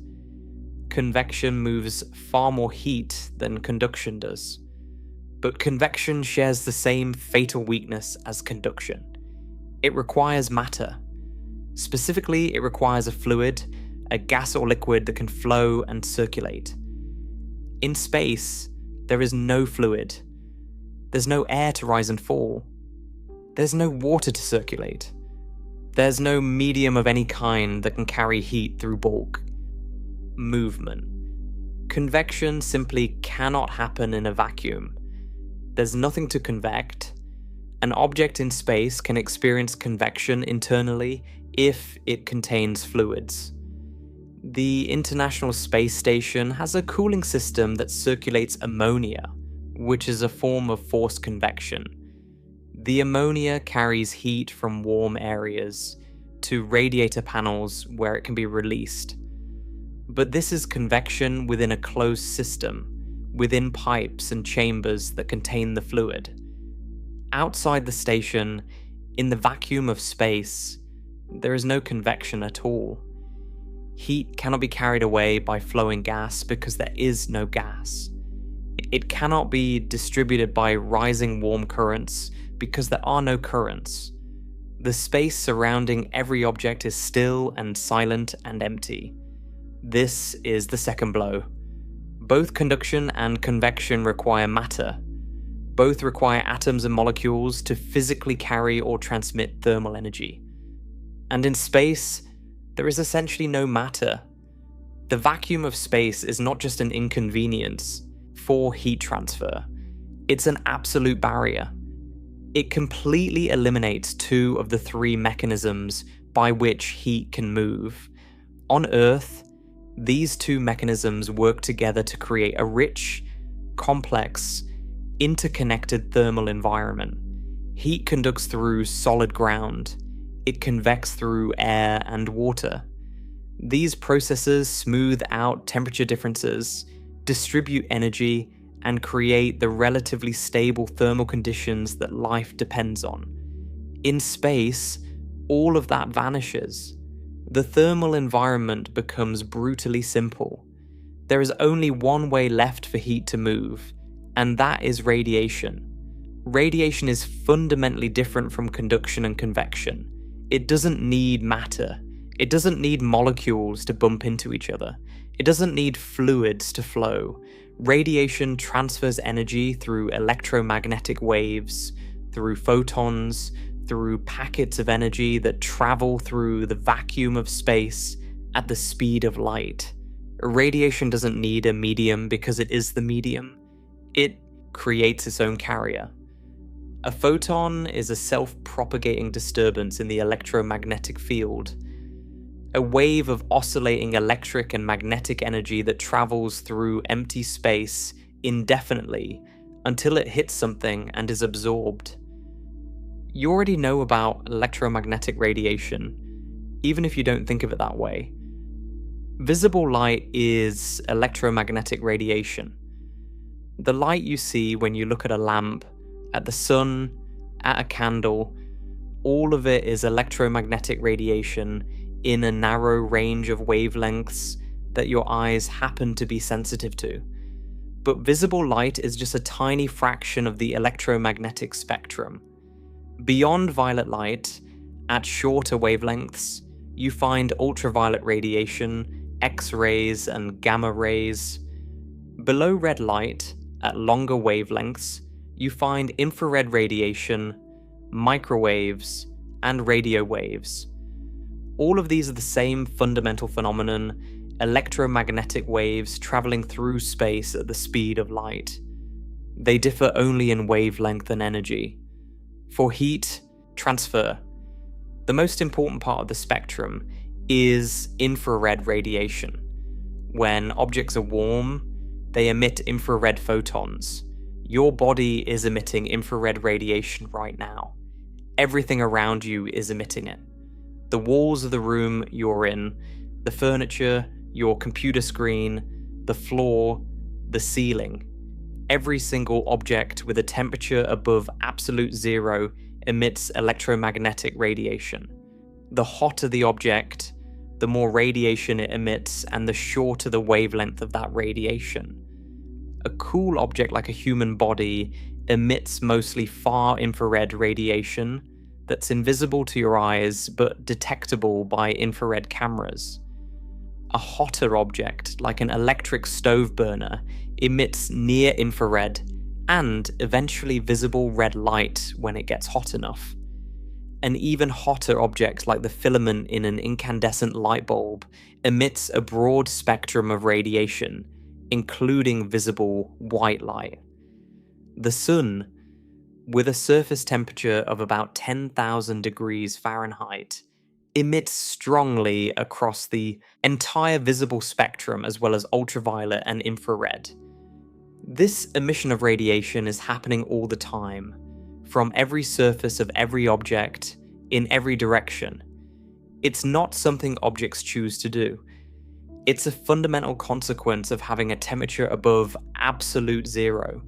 convection moves far more heat than conduction does. But convection shares the same fatal weakness as conduction. It requires matter. Specifically, it requires a fluid, a gas or liquid that can flow and circulate. In space, there is no fluid. There's no air to rise and fall. There's no water to circulate. There's no medium of any kind that can carry heat through bulk. Movement. Convection simply cannot happen in a vacuum. There's nothing to convect. An object in space can experience convection internally if it contains fluids. The International Space Station has a cooling system that circulates ammonia, which is a form of forced convection. The ammonia carries heat from warm areas to radiator panels where it can be released. But this is convection within a closed system, within pipes and chambers that contain the fluid. Outside the station, in the vacuum of space, there is no convection at all. Heat cannot be carried away by flowing gas because there is no gas. It cannot be distributed by rising warm currents because there are no currents. The space surrounding every object is still and silent and empty. This is the second blow. Both conduction and convection require matter. Both require atoms and molecules to physically carry or transmit thermal energy. And in space, there is essentially no matter. The vacuum of space is not just an inconvenience for heat transfer, it's an absolute barrier. It completely eliminates two of the three mechanisms by which heat can move. On Earth, these two mechanisms work together to create a rich, complex, interconnected thermal environment. Heat conducts through solid ground. It convects through air and water. These processes smooth out temperature differences, distribute energy, and create the relatively stable thermal conditions that life depends on. In space, all of that vanishes. The thermal environment becomes brutally simple. There is only one way left for heat to move, and that is radiation. Radiation is fundamentally different from conduction and convection. It doesn't need matter. It doesn't need molecules to bump into each other. It doesn't need fluids to flow. Radiation transfers energy through electromagnetic waves, through photons, through packets of energy that travel through the vacuum of space at the speed of light. Radiation doesn't need a medium because it is the medium. It creates its own carrier. A photon is a self-propagating disturbance in the electromagnetic field, a wave of oscillating electric and magnetic energy that travels through empty space indefinitely until it hits something and is absorbed. You already know about electromagnetic radiation, even if you don't think of it that way. Visible light is electromagnetic radiation. The light you see when you look at a lamp, at the sun, at a candle, all of it is electromagnetic radiation in a narrow range of wavelengths that your eyes happen to be sensitive to. But visible light is just a tiny fraction of the electromagnetic spectrum. Beyond violet light, at shorter wavelengths, you find ultraviolet radiation, X-rays and gamma rays. Below red light, at longer wavelengths, you find infrared radiation, microwaves, and radio waves. All of these are the same fundamental phenomenon, electromagnetic waves traveling through space at the speed of light. They differ only in wavelength and energy. For heat transfer, the most important part of the spectrum is infrared radiation. When objects are warm, they emit infrared photons. Your body is emitting infrared radiation right now. Everything around you is emitting it. The walls of the room you're in, the furniture, your computer screen, the floor, the ceiling. Every single object with a temperature above absolute zero emits electromagnetic radiation. The hotter the object, the more radiation it emits, and the shorter the wavelength of that radiation. A cool object like a human body emits mostly far infrared radiation that's invisible to your eyes but detectable by infrared cameras. A hotter object, like an electric stove burner, emits near infrared and eventually visible red light when it gets hot enough. An even hotter object, like the filament in an incandescent light bulb, emits a broad spectrum of radiation, including visible white light. The sun, with a surface temperature of about 10,000 degrees Fahrenheit, emits strongly across the entire visible spectrum as well as ultraviolet and infrared. This emission of radiation is happening all the time, from every surface of every object, in every direction. It's not something objects choose to do. It's a fundamental consequence of having a temperature above absolute zero.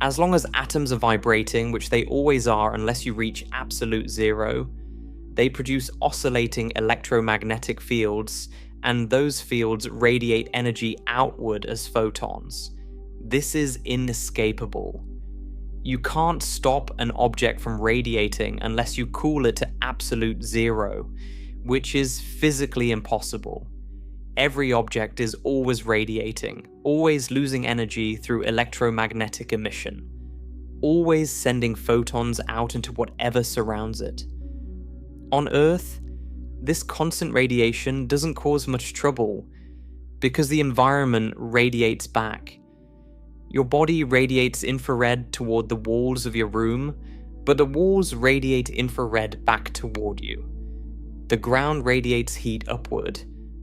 As long as atoms are vibrating, which they always are unless you reach absolute zero, they produce oscillating electromagnetic fields and those fields radiate energy outward as photons. This is inescapable. You can't stop an object from radiating unless you cool it to absolute zero, which is physically impossible. Every object is always radiating, always losing energy through electromagnetic emission, always sending photons out into whatever surrounds it. On Earth, this constant radiation doesn't cause much trouble because the environment radiates back. Your body radiates infrared toward the walls of your room, but the walls radiate infrared back toward you. The ground radiates heat upward,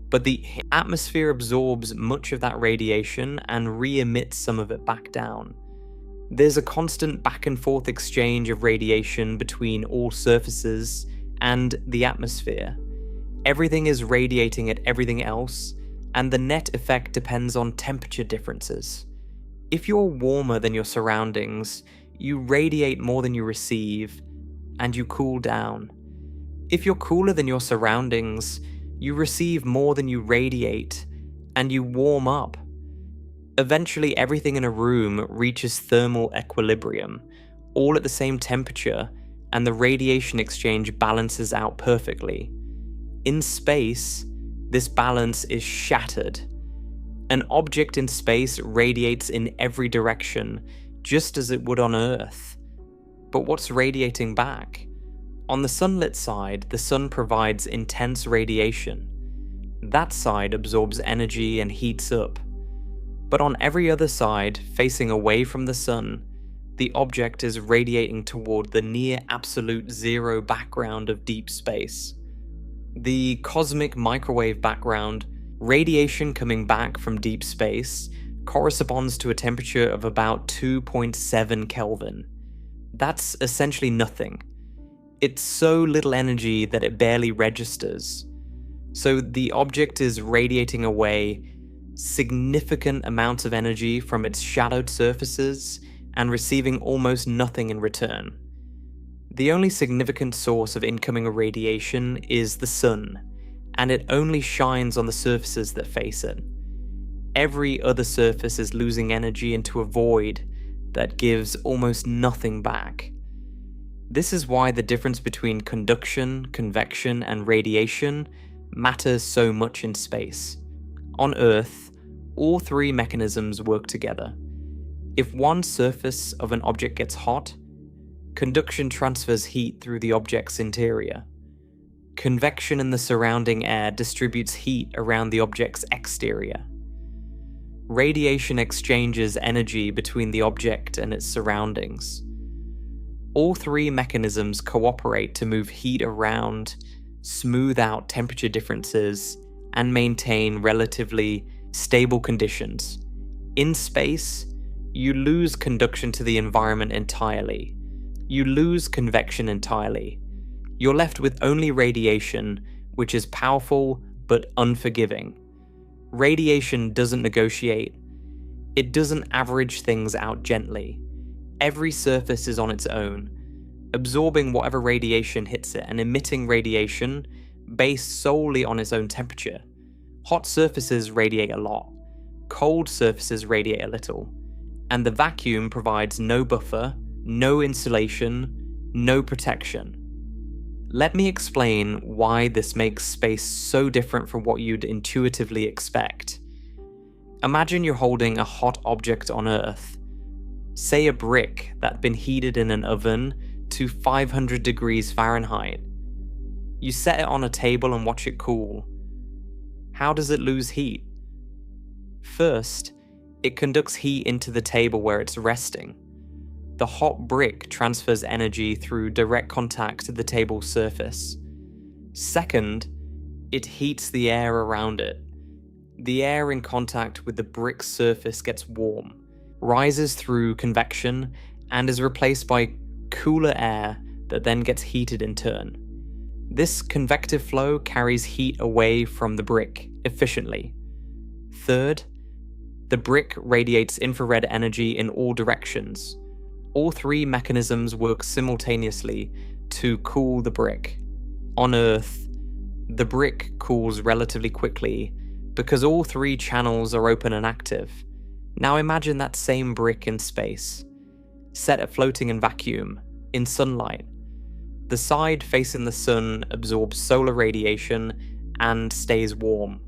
but the atmosphere absorbs much of that radiation and re-emits some of it back down. There's a constant back and forth exchange of radiation between all surfaces and the atmosphere. Everything is radiating at everything else, and the net effect depends on temperature differences. If you're warmer than your surroundings, you radiate more than you receive, and you cool down. If you're cooler than your surroundings, you receive more than you radiate, and you warm up. Eventually, everything in a room reaches thermal equilibrium, all at the same temperature, and the radiation exchange balances out perfectly. In space, this balance is shattered. An object in space radiates in every direction, just as it would on Earth. But what's radiating back? On the sunlit side, the sun provides intense radiation. That side absorbs energy and heats up. But on every other side, facing away from the sun, the object is radiating toward the near absolute zero background of deep space. The cosmic microwave background, radiation coming back from deep space, corresponds to a temperature of about 2.7 Kelvin. That's essentially nothing. It's so little energy that it barely registers. So the object is radiating away significant amounts of energy from its shadowed surfaces and receiving almost nothing in return. The only significant source of incoming radiation is the sun, and it only shines on the surfaces that face it. Every other surface is losing energy into a void that gives almost nothing back. This is why the difference between conduction, convection, and radiation matters so much in space. On Earth, all three mechanisms work together. If one surface of an object gets hot, conduction transfers heat through the object's interior. Convection in the surrounding air distributes heat around the object's exterior. Radiation exchanges energy between the object and its surroundings. All three mechanisms cooperate to move heat around, smooth out temperature differences, and maintain relatively stable conditions. In space, you lose conduction to the environment entirely. You lose convection entirely. You're left with only radiation, which is powerful but unforgiving. Radiation doesn't negotiate. It doesn't average things out gently. Every surface is on its own, absorbing whatever radiation hits it and emitting radiation based solely on its own temperature. Hot surfaces radiate a lot, cold surfaces radiate a little, and the vacuum provides no buffer, no insulation, no protection. Let me explain why this makes space so different from what you'd intuitively expect. Imagine you're holding a hot object on Earth, say a brick that's been heated in an oven to 500 degrees Fahrenheit. You set it on a table and watch it cool. How does it lose heat? First, it conducts heat into the table where it's resting. The hot brick transfers energy through direct contact to the table's surface. Second, it heats the air around it. The air in contact with the brick's surface gets warm, rises through convection, and is replaced by cooler air that then gets heated in turn. This convective flow carries heat away from the brick efficiently. Third, the brick radiates infrared energy in all directions. All three mechanisms work simultaneously to cool the brick. On Earth, The brick cools relatively quickly because all three channels are open and active. Now imagine that same brick in space, set at floating in vacuum, in sunlight. The side facing the sun absorbs solar radiation and stays warm.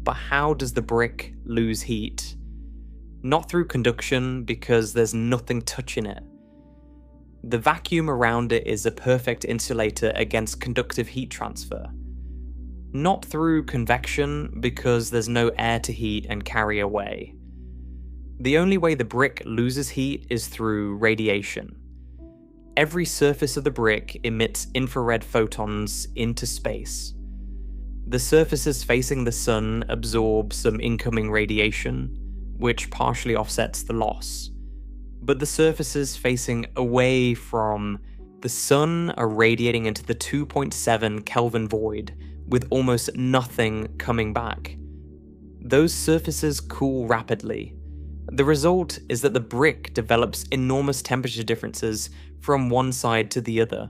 But how does the brick lose heat? Not through conduction, because there's nothing touching it. The vacuum around it is a perfect insulator against conductive heat transfer. Not through convection, because there's no air to heat and carry away. The only way the brick loses heat is through radiation. Every surface of the brick emits infrared photons into space. The surfaces facing the sun absorb some incoming radiation, which partially offsets the loss. But the surfaces facing away from the sun are radiating into the 2.7 Kelvin void, with almost nothing coming back. Those surfaces cool rapidly. The result is that the brick develops enormous temperature differences from one side to the other.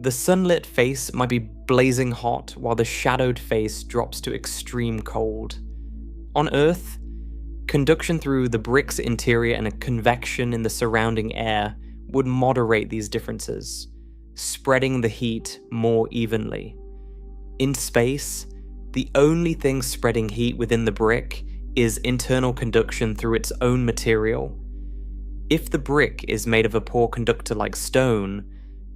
The sunlit face might be blazing hot while the shadowed face drops to extreme cold. On Earth, conduction through the brick's interior and a convection in the surrounding air would moderate these differences, spreading the heat more evenly. In space, the only thing spreading heat within the brick is internal conduction through its own material. If the brick is made of a poor conductor like stone,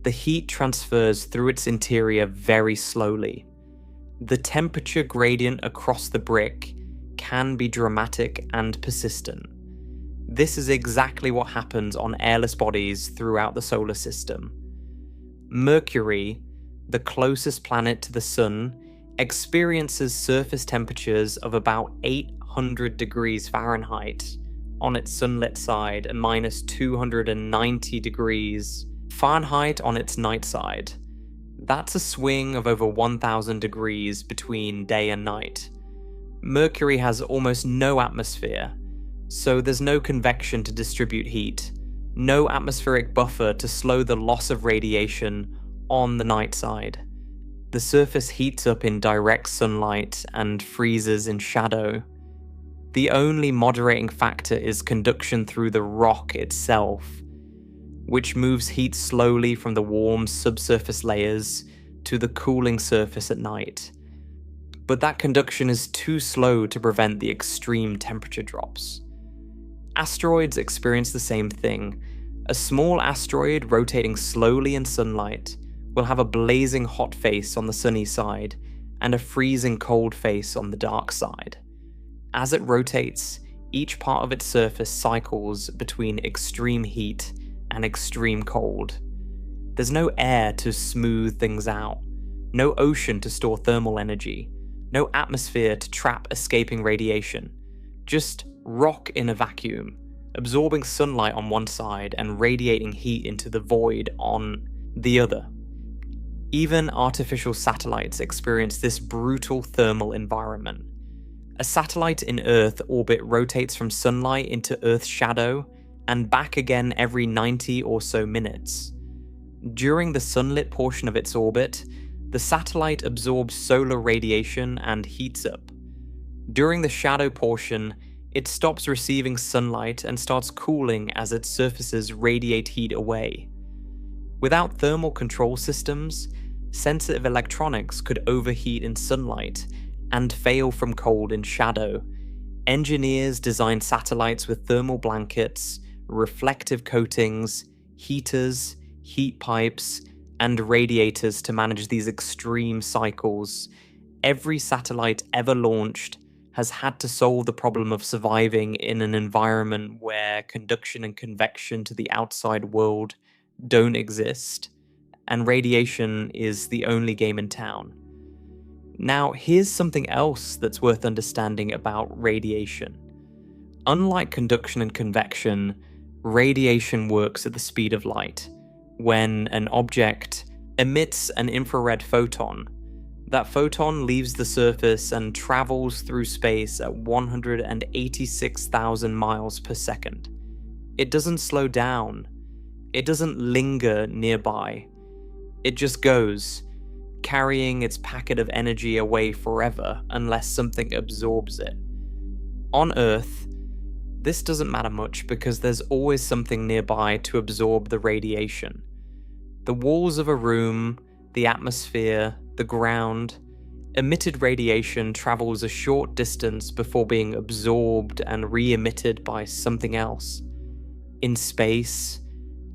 the heat transfers through its interior very slowly. The temperature gradient across the brick can be dramatic and persistent. This is exactly what happens on airless bodies throughout the solar system. Mercury, the closest planet to the Sun, experiences surface temperatures of about 800 degrees Fahrenheit on its sunlit side and minus 290 degrees Fahrenheit on its night side. That's a swing of over 1,000 degrees between day and night. Mercury has almost no atmosphere, so there's no convection to distribute heat, no atmospheric buffer to slow the loss of radiation on the night side. The surface heats up in direct sunlight and freezes in shadow. The only moderating factor is conduction through the rock itself, which moves heat slowly from the warm subsurface layers to the cooling surface at night. But that conduction is too slow to prevent the extreme temperature drops. Asteroids experience the same thing. A small asteroid rotating slowly in sunlight will have a blazing hot face on the sunny side and a freezing cold face on the dark side. As it rotates, each part of its surface cycles between extreme heat and extreme cold. There's no air to smooth things out, no ocean to store thermal energy, no atmosphere to trap escaping radiation, just rock in a vacuum, absorbing sunlight on one side and radiating heat into the void on the other. Even artificial satellites experience this brutal thermal environment. A satellite in Earth orbit rotates from sunlight into Earth's shadow and back again every 90 or so minutes. During the sunlit portion of its orbit, the satellite absorbs solar radiation and heats up. During the shadow portion, it stops receiving sunlight and starts cooling as its surfaces radiate heat away. Without thermal control systems, sensitive electronics could overheat in sunlight and fail from cold in shadow. Engineers designed satellites with thermal blankets, reflective coatings, heaters, heat pipes, and radiators to manage these extreme cycles. Every satellite ever launched has had to solve the problem of surviving in an environment where conduction and convection to the outside world don't exist, and radiation is the only game in town. Now, here's something else that's worth understanding about radiation. Unlike conduction and convection, radiation works at the speed of light. When an object emits an infrared photon, that photon leaves the surface and travels through space at 186,000 miles per second. It doesn't slow down. It doesn't linger nearby. It just goes. carrying its packet of energy away forever unless something absorbs it. On Earth, this doesn't matter much because there's always something nearby to absorb the radiation. The walls of a room, the atmosphere, the ground. Emitted radiation travels a short distance before being absorbed and re-emitted by something else. In space,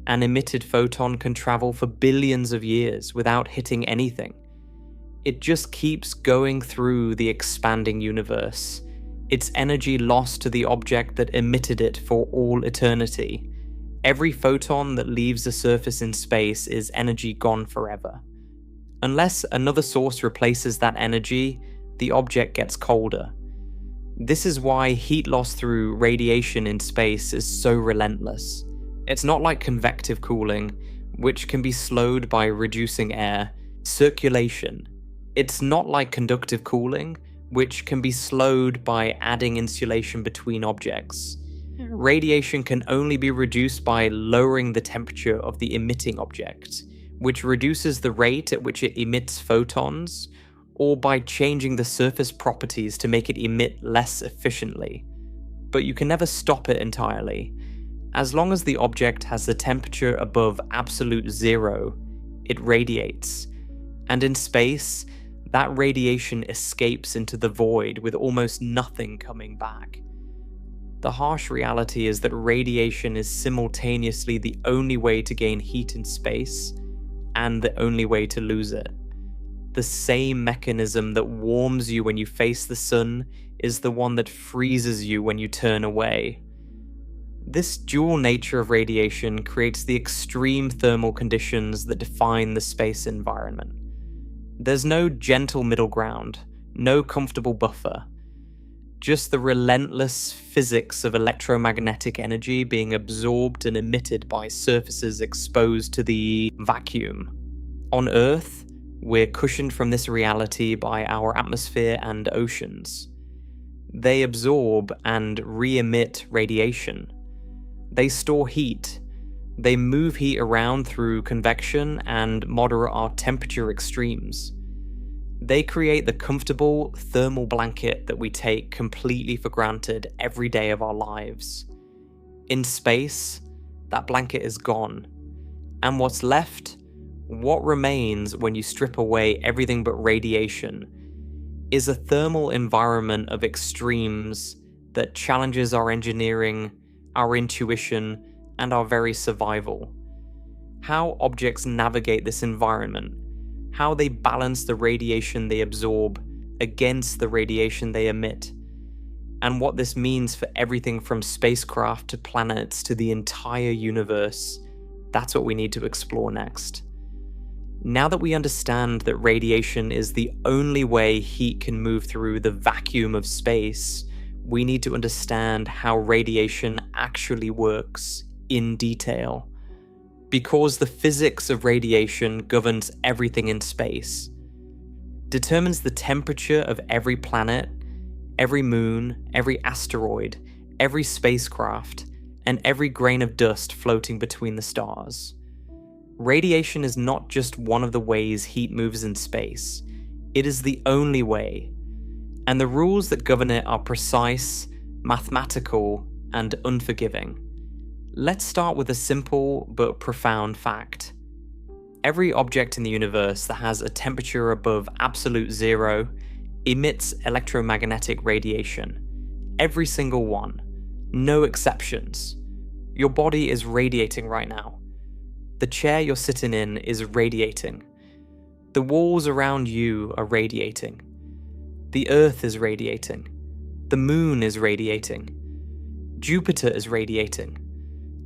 an emitted photon can travel for billions of years without hitting anything. It just keeps going through the expanding universe, its energy lost to the object that emitted it for all eternity. Every photon that leaves the surface in space is energy gone forever. Unless another source replaces that energy, the object gets colder. This is why heat loss through radiation in space is so relentless. It's not like convective cooling, which can be slowed by reducing air, circulation. It's not like conductive cooling, which can be slowed by adding insulation between objects. Radiation can only be reduced by lowering the temperature of the emitting object, which reduces the rate at which it emits photons, or by changing the surface properties to make it emit less efficiently. But you can never stop it entirely. As long as the object has the temperature above absolute zero, it radiates. And in space, that radiation escapes into the void with almost nothing coming back. The harsh reality is that radiation is simultaneously the only way to gain heat in space, and the only way to lose it. The same mechanism that warms you when you face the sun is the one that freezes you when you turn away. This dual nature of radiation creates the extreme thermal conditions that define the space environment. There's no gentle middle ground, no comfortable buffer. Just the relentless physics of electromagnetic energy being absorbed and emitted by surfaces exposed to the vacuum. On Earth, we're cushioned from this reality by our atmosphere and oceans. They absorb and re-emit radiation. They store heat. They move heat around through convection and moderate our temperature extremes. They create the comfortable thermal blanket that we take completely for granted every day of our lives. In space, that blanket is gone. And what's left, what remains when you strip away everything but radiation, is a thermal environment of extremes that challenges our engineering, our intuition, and our very survival. How objects navigate this environment, how they balance the radiation they absorb against the radiation they emit, and what this means for everything from spacecraft to planets to the entire universe, that's what we need to explore next. Now that we understand that radiation is the only way heat can move through the vacuum of space, we need to understand how radiation actually works in detail. Because the physics of radiation governs everything in space, determines the temperature of every planet, every moon, every asteroid, every spacecraft, and every grain of dust floating between the stars. Radiation is not just one of the ways heat moves in space, it is the only way, and the rules that govern it are precise, mathematical, and unforgiving. Let's start with a simple but profound fact. Every object in the universe that has a temperature above absolute zero emits electromagnetic radiation. Every single one. No exceptions. Your body is radiating right now. The chair you're sitting in is radiating. The walls around you are radiating. The Earth is radiating. The moon is radiating. Jupiter is radiating.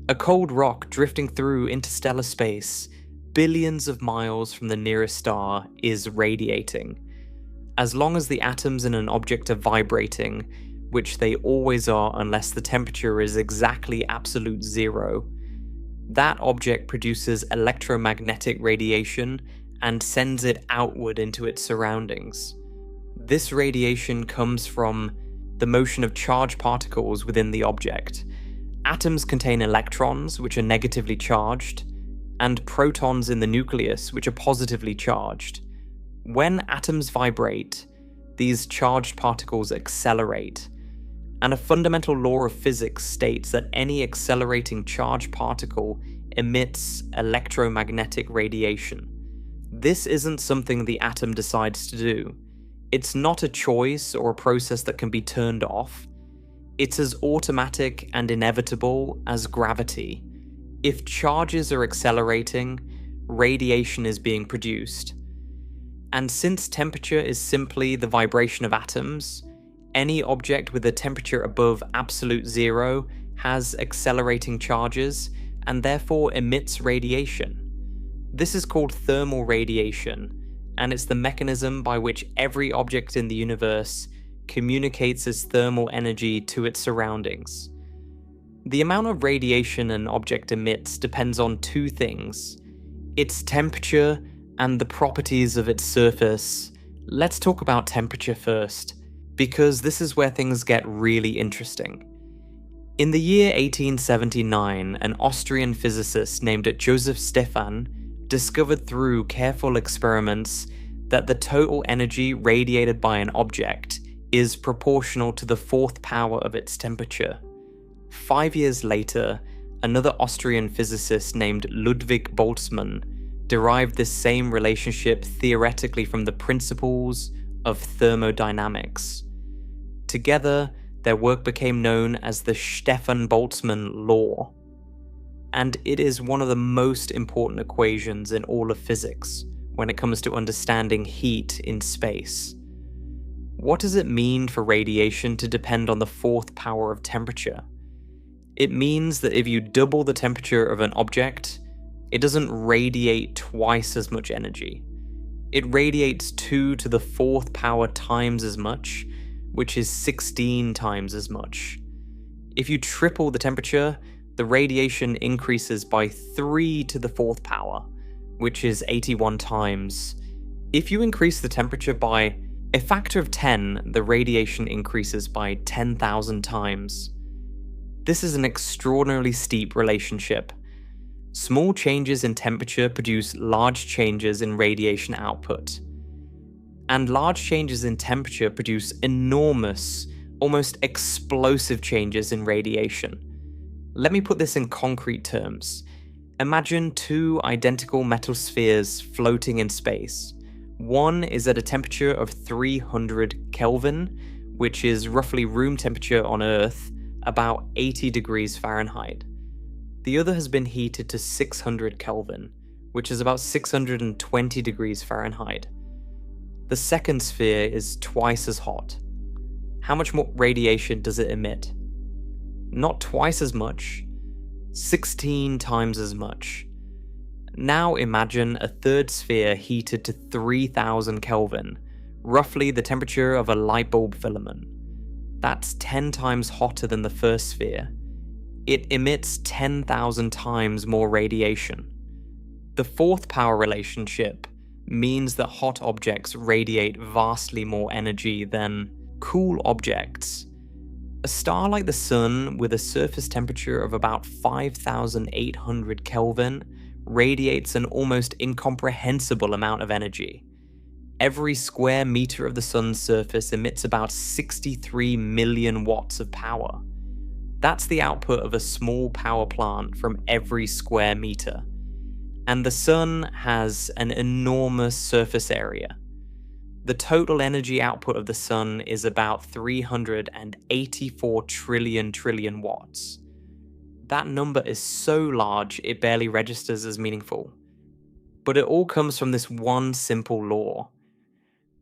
A cold rock drifting through interstellar space, billions of miles from the nearest star, is radiating. As long as the atoms in an object are vibrating, which they always are unless the temperature is exactly absolute zero, that object produces electromagnetic radiation and sends it outward into its surroundings. This radiation comes from the motion of charged particles within the object. Atoms contain electrons, which are negatively charged, and protons in the nucleus, which are positively charged. When atoms vibrate, these charged particles accelerate, and a fundamental law of physics states that any accelerating charged particle emits electromagnetic radiation. This isn't something the atom decides to do. It's not a choice or a process that can be turned off. It's as automatic and inevitable as gravity. If charges are accelerating, radiation is being produced. And since temperature is simply the vibration of atoms, any object with a temperature above absolute zero has accelerating charges and therefore emits radiation. This is called thermal radiation, and it's the mechanism by which every object in the universe communicates its thermal energy to its surroundings. The amount of radiation an object emits depends on two things: its temperature and the properties of its surface. Let's talk about temperature first, because this is where things get really interesting. In the year 1879, an Austrian physicist named Joseph Stefan discovered through careful experiments that the total energy radiated by an object is proportional to the fourth power of its temperature. 5 years later, another Austrian physicist named Ludwig Boltzmann derived this same relationship theoretically from the principles of thermodynamics. Together, their work became known as the Stefan-Boltzmann law, and it is one of the most important equations in all of physics when it comes to understanding heat in space. What does it mean for radiation to depend on the fourth power of temperature? It means that if you double the temperature of an object, it doesn't radiate twice as much energy. It radiates 2 to the fourth power times as much, which is 16 times as much. If you triple the temperature, the radiation increases by 3 to the fourth power, which is 81 times. If you increase the temperature by a factor of 10, the radiation increases by 10,000 times. This is an extraordinarily steep relationship. Small changes in temperature produce large changes in radiation output. And large changes in temperature produce enormous, almost explosive changes in radiation. Let me put this in concrete terms. Imagine two identical metal spheres floating in space. One is at a temperature of 300 Kelvin, which is roughly room temperature on Earth, about 80 degrees Fahrenheit. The other has been heated to 600 Kelvin, which is about 620 degrees Fahrenheit. The second sphere is twice as hot. How much more radiation does it emit? Not twice as much, 16 times as much. Now imagine a third sphere heated to 3000 Kelvin, roughly the temperature of a light bulb filament. That's 10 times hotter than the first sphere. It emits 10,000 times more radiation. The fourth power relationship means that hot objects radiate vastly more energy than cool objects. A star like the Sun, with a surface temperature of about 5,800 Kelvin, radiates an almost incomprehensible amount of energy. Every square meter of the Sun's surface emits about 63 million watts of power. That's the output of a small power plant from every square meter. And the Sun has an enormous surface area. The total energy output of the Sun is about 384 trillion watts. That number is so large it barely registers as meaningful. But it all comes from this one simple law.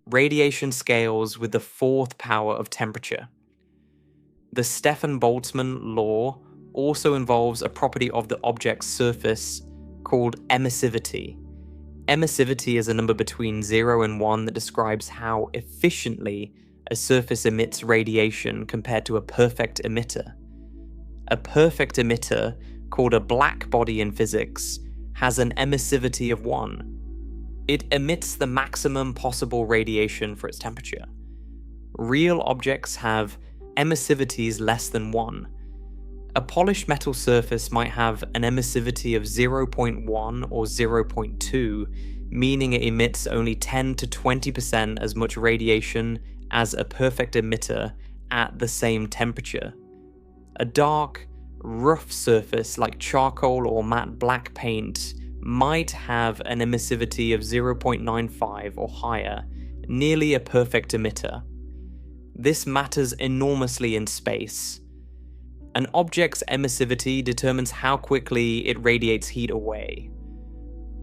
Radiation scales with the fourth power of temperature. The Stefan-Boltzmann law also involves a property of the object's surface called emissivity. Emissivity is a number between 0 and 1 that describes how efficiently a surface emits radiation compared to a perfect emitter. A perfect emitter, called a black body in physics, has an emissivity of 1. It emits the maximum possible radiation for its temperature. Real objects have emissivities less than 1. A polished metal surface might have an emissivity of 0.1 or 0.2, meaning it emits only 10 to 20% as much radiation as a perfect emitter at the same temperature. A dark, rough surface like charcoal or matte black paint might have an emissivity of 0.95 or higher, nearly a perfect emitter. This matters enormously in space. An object's emissivity determines how quickly it radiates heat away.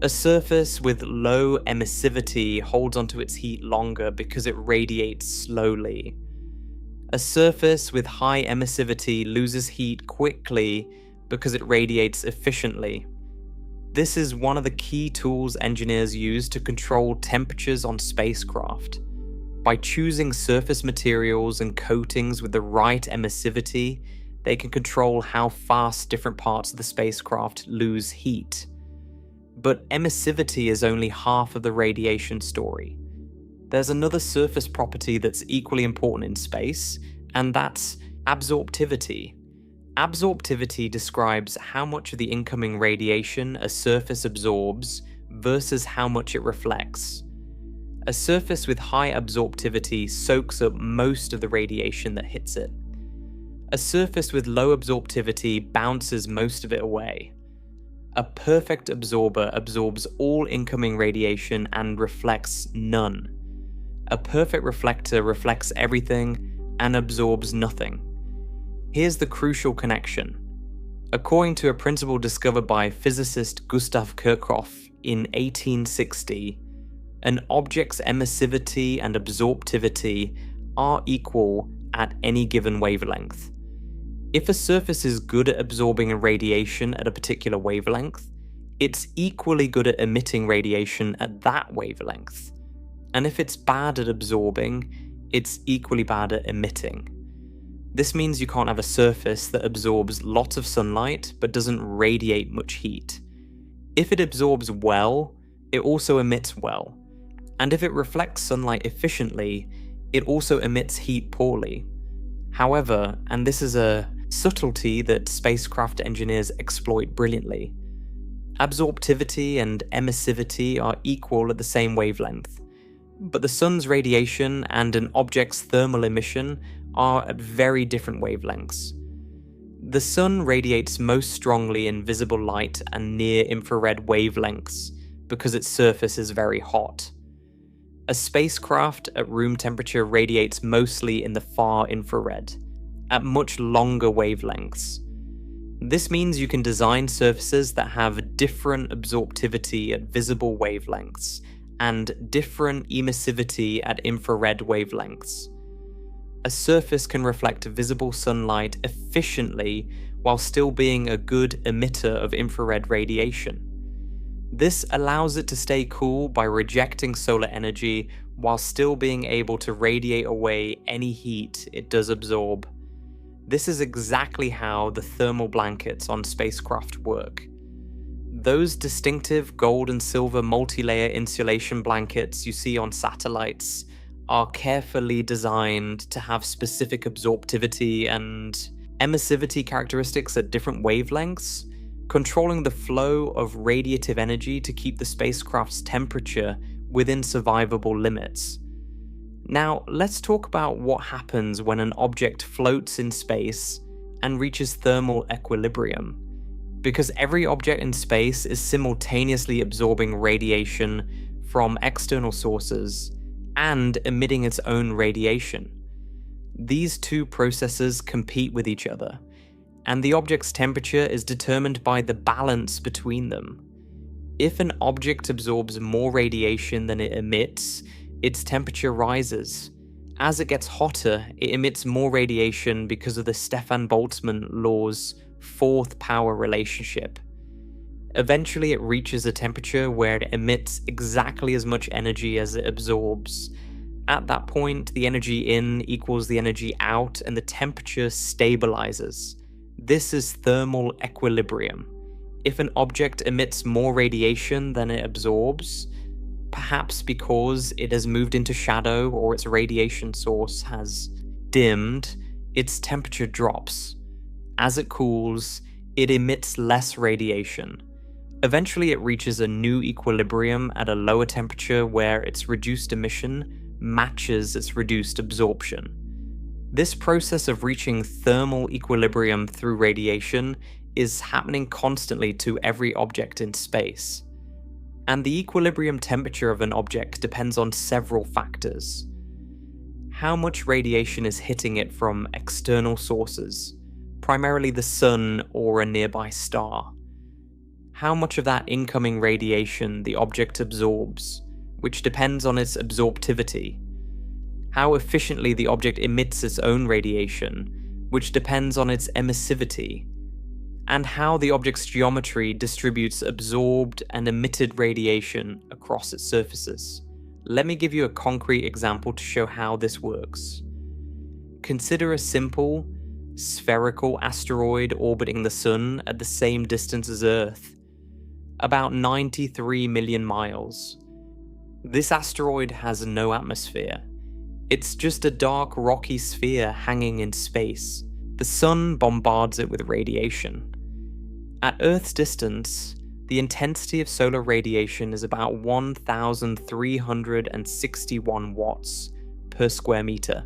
A surface with low emissivity holds onto its heat longer because it radiates slowly. A surface with high emissivity loses heat quickly because it radiates efficiently. This is one of the key tools engineers use to control temperatures on spacecraft. By choosing surface materials and coatings with the right emissivity, they can control how fast different parts of the spacecraft lose heat. But emissivity is only half of the radiation story. There's another surface property that's equally important in space, and that's absorptivity. Absorptivity describes how much of the incoming radiation a surface absorbs versus how much it reflects. A surface with high absorptivity soaks up most of the radiation that hits it. A surface with low absorptivity bounces most of it away. A perfect absorber absorbs all incoming radiation and reflects none. A perfect reflector reflects everything and absorbs nothing. Here's the crucial connection. According to a principle discovered by physicist Gustav Kirchhoff in 1860, an object's emissivity and absorptivity are equal at any given wavelength. If a surface is good at absorbing a radiation at a particular wavelength, it's equally good at emitting radiation at that wavelength. And if it's bad at absorbing, it's equally bad at emitting. This means you can't have a surface that absorbs lots of sunlight but doesn't radiate much heat. If it absorbs well, it also emits well. And if it reflects sunlight efficiently, it also emits heat poorly. However, and this is a subtlety that spacecraft engineers exploit brilliantly, absorptivity and emissivity are equal at the same wavelength, but the sun's radiation and an object's thermal emission are at very different wavelengths. The sun radiates most strongly in visible light and near-infrared wavelengths because its surface is very hot. A spacecraft at room temperature radiates mostly in the far infrared, at much longer wavelengths. This means you can design surfaces that have different absorptivity at visible wavelengths and different emissivity at infrared wavelengths. A surface can reflect visible sunlight efficiently while still being a good emitter of infrared radiation. This allows it to stay cool by rejecting solar energy while still being able to radiate away any heat it does absorb. This is exactly how the thermal blankets on spacecraft work. Those distinctive gold and silver multi-layer insulation blankets you see on satellites are carefully designed to have specific absorptivity and emissivity characteristics at different wavelengths, controlling the flow of radiative energy to keep the spacecraft's temperature within survivable limits. Now, let's talk about what happens when an object floats in space and reaches thermal equilibrium. Because every object in space is simultaneously absorbing radiation from external sources and emitting its own radiation. These two processes compete with each other, and the object's temperature is determined by the balance between them. If an object absorbs more radiation than it emits, its temperature rises. As it gets hotter, it emits more radiation because of the Stefan Boltzmann law's fourth power relationship. Eventually, it reaches a temperature where it emits exactly as much energy as it absorbs. At that point, the energy in equals the energy out, and the temperature stabilizes. This is thermal equilibrium. If an object emits more radiation than it absorbs, perhaps because it has moved into shadow or its radiation source has dimmed, its temperature drops. As it cools, it emits less radiation. Eventually it reaches a new equilibrium at a lower temperature where its reduced emission matches its reduced absorption. This process of reaching thermal equilibrium through radiation is happening constantly to every object in space. And the equilibrium temperature of an object depends on several factors. How much radiation is hitting it from external sources, primarily the sun or a nearby star? How much of that incoming radiation the object absorbs, which depends on its absorptivity? How efficiently the object emits its own radiation, which depends on its emissivity? And how the object's geometry distributes absorbed and emitted radiation across its surfaces. Let me give you a concrete example to show how this works. Consider a simple, spherical asteroid orbiting the Sun at the same distance as Earth, about 93 million miles. This asteroid has no atmosphere. It's just a dark, rocky sphere hanging in space. The Sun bombards it with radiation. At Earth's distance, the intensity of solar radiation is about 1,361 watts per square meter.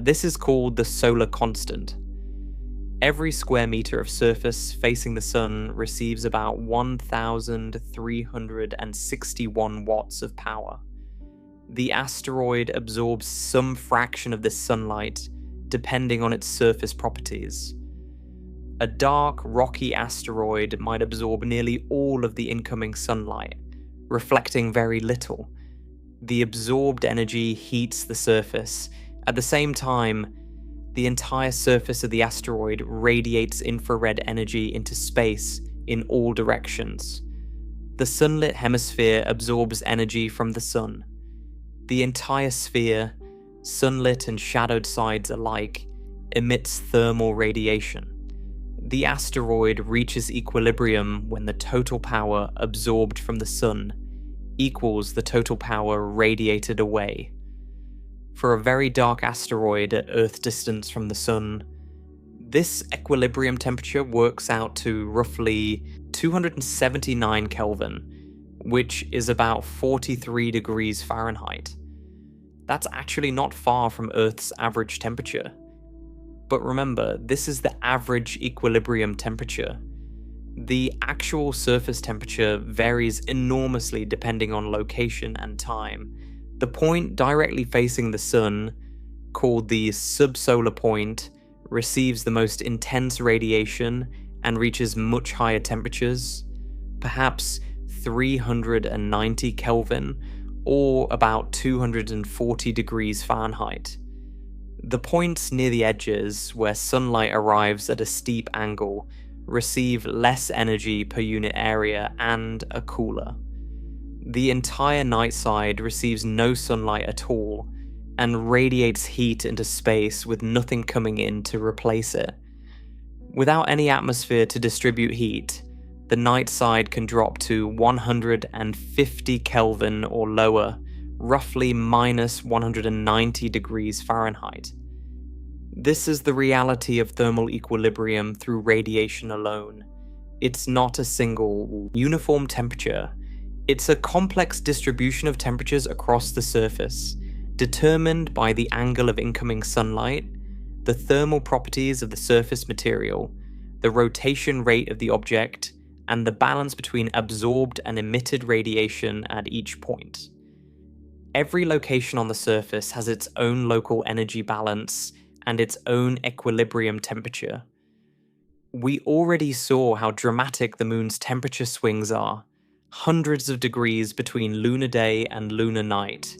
This is called the solar constant. Every square meter of surface facing the Sun receives about 1,361 watts of power. The asteroid absorbs some fraction of this sunlight, depending on its surface properties. A dark, rocky asteroid might absorb nearly all of the incoming sunlight, reflecting very little. The absorbed energy heats the surface. At the same time, the entire surface of the asteroid radiates infrared energy into space in all directions. The sunlit hemisphere absorbs energy from the sun. The entire sphere, sunlit and shadowed sides alike, emits thermal radiation. The asteroid reaches equilibrium when the total power absorbed from the sun equals the total power radiated away. For a very dark asteroid at Earth distance from the Sun, this equilibrium temperature works out to roughly 279 Kelvin, which is about 43 degrees Fahrenheit. That's actually not far from Earth's average temperature. But remember, this is the average equilibrium temperature. The actual surface temperature varies enormously depending on location and time. The point directly facing the Sun, called the subsolar point, receives the most intense radiation and reaches much higher temperatures, perhaps 390 Kelvin, or about 240 degrees Fahrenheit. The points near the edges, where sunlight arrives at a steep angle, receive less energy per unit area and are cooler. The entire night side receives no sunlight at all, and radiates heat into space with nothing coming in to replace it. Without any atmosphere to distribute heat, the night side can drop to 150 Kelvin or lower, roughly minus 190 degrees Fahrenheit. This is the reality of thermal equilibrium through radiation alone. It's not a single, uniform temperature. It's a complex distribution of temperatures across the surface, determined by the angle of incoming sunlight, the thermal properties of the surface material, the rotation rate of the object, and the balance between absorbed and emitted radiation at each point. Every location on the surface has its own local energy balance and its own equilibrium temperature. We already saw how dramatic the moon's temperature swings are, hundreds of degrees between lunar day and lunar night,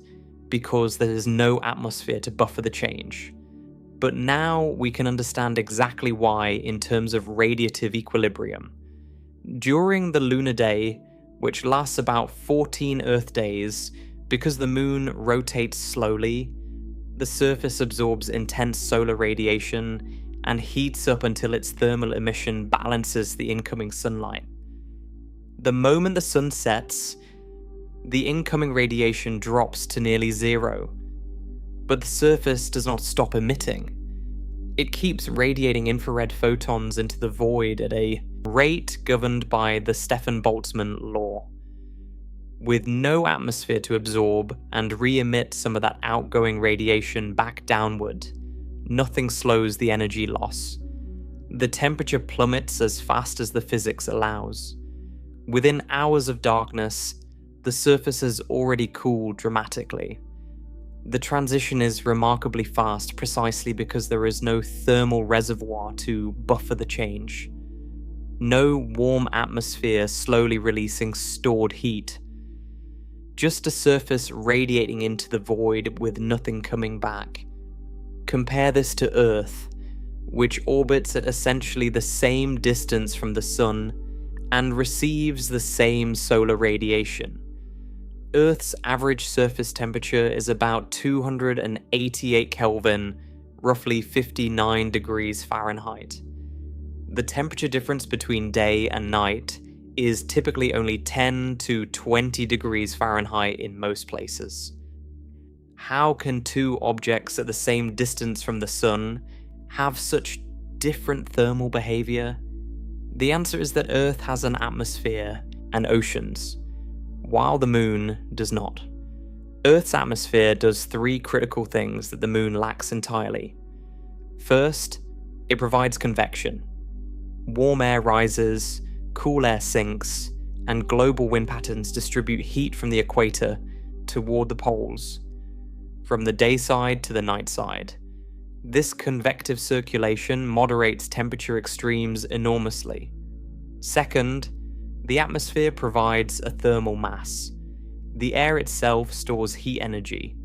because there is no atmosphere to buffer the change. But now we can understand exactly why in terms of radiative equilibrium. During the lunar day, which lasts about 14 Earth days, because the moon rotates slowly, the surface absorbs intense solar radiation and heats up until its thermal emission balances the incoming sunlight. The moment the sun sets, the incoming radiation drops to nearly zero, but the surface does not stop emitting. It keeps radiating infrared photons into the void at a rate governed by the Stefan-Boltzmann law. With no atmosphere to absorb and re-emit some of that outgoing radiation back downward, nothing slows the energy loss. The temperature plummets as fast as the physics allows. Within hours of darkness, the surface has already cooled dramatically. The transition is remarkably fast precisely because there is no thermal reservoir to buffer the change. No warm atmosphere slowly releasing stored heat. Just a surface radiating into the void with nothing coming back. Compare this to Earth, which orbits at essentially the same distance from the Sun and receives the same solar radiation. Earth's average surface temperature is about 288 Kelvin, roughly 59 degrees Fahrenheit. The temperature difference between day and night is typically only 10 to 20 degrees Fahrenheit in most places. How can two objects at the same distance from the Sun have such different thermal behavior? The answer is that Earth has an atmosphere and oceans, while the Moon does not. Earth's atmosphere does three critical things that the Moon lacks entirely. First, it provides convection. Warm air rises, cool air sinks, and global wind patterns distribute heat from the equator toward the poles, from the day side to the night side. This convective circulation moderates temperature extremes enormously. Second, the atmosphere provides a thermal mass. The air itself stores heat energy.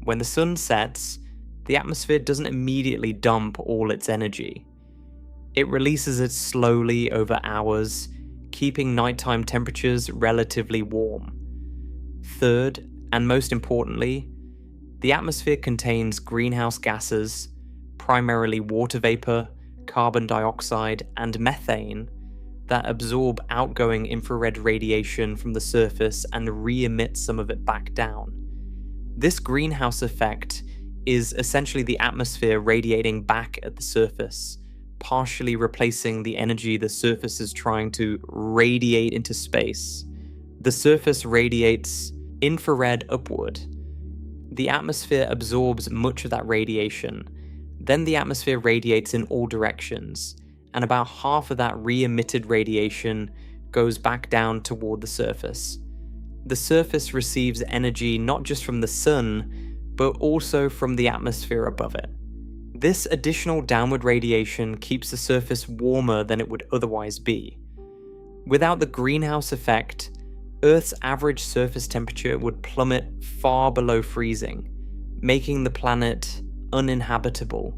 When the sun sets, the atmosphere doesn't immediately dump all its energy. It releases it slowly over hours, keeping nighttime temperatures relatively warm. Third, and most importantly, the atmosphere contains greenhouse gases, primarily water vapor, carbon dioxide, and methane, that absorb outgoing infrared radiation from the surface and re-emit some of it back down. This greenhouse effect is essentially the atmosphere radiating back at the surface, partially replacing the energy the surface is trying to radiate into space. The surface radiates infrared upward. The atmosphere absorbs much of that radiation. Then the atmosphere radiates in all directions, and about half of that re-emitted radiation goes back down toward the surface. The surface receives energy not just from the sun, but also from the atmosphere above it. This additional downward radiation keeps the surface warmer than it would otherwise be. Without the greenhouse effect, Earth's average surface temperature would plummet far below freezing, making the planet uninhabitable.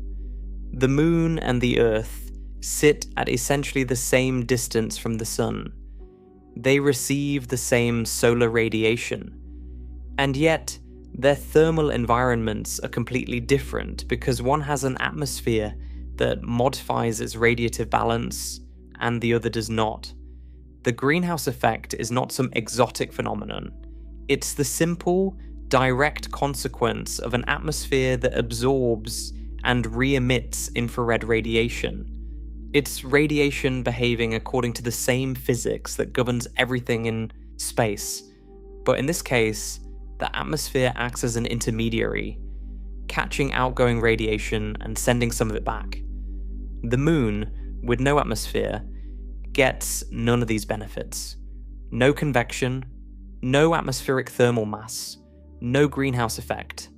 The Moon and the Earth sit at essentially the same distance from the Sun. They receive the same solar radiation, and yet their thermal environments are completely different because one has an atmosphere that modifies its radiative balance and the other does not. The greenhouse effect is not some exotic phenomenon. It's the simple, direct consequence of an atmosphere that absorbs and re-emits infrared radiation. It's radiation behaving according to the same physics that governs everything in space. But in this case, the atmosphere acts as an intermediary, catching outgoing radiation and sending some of it back. The Moon, with no atmosphere, gets none of these benefits. No convection, no atmospheric thermal mass, no greenhouse effect.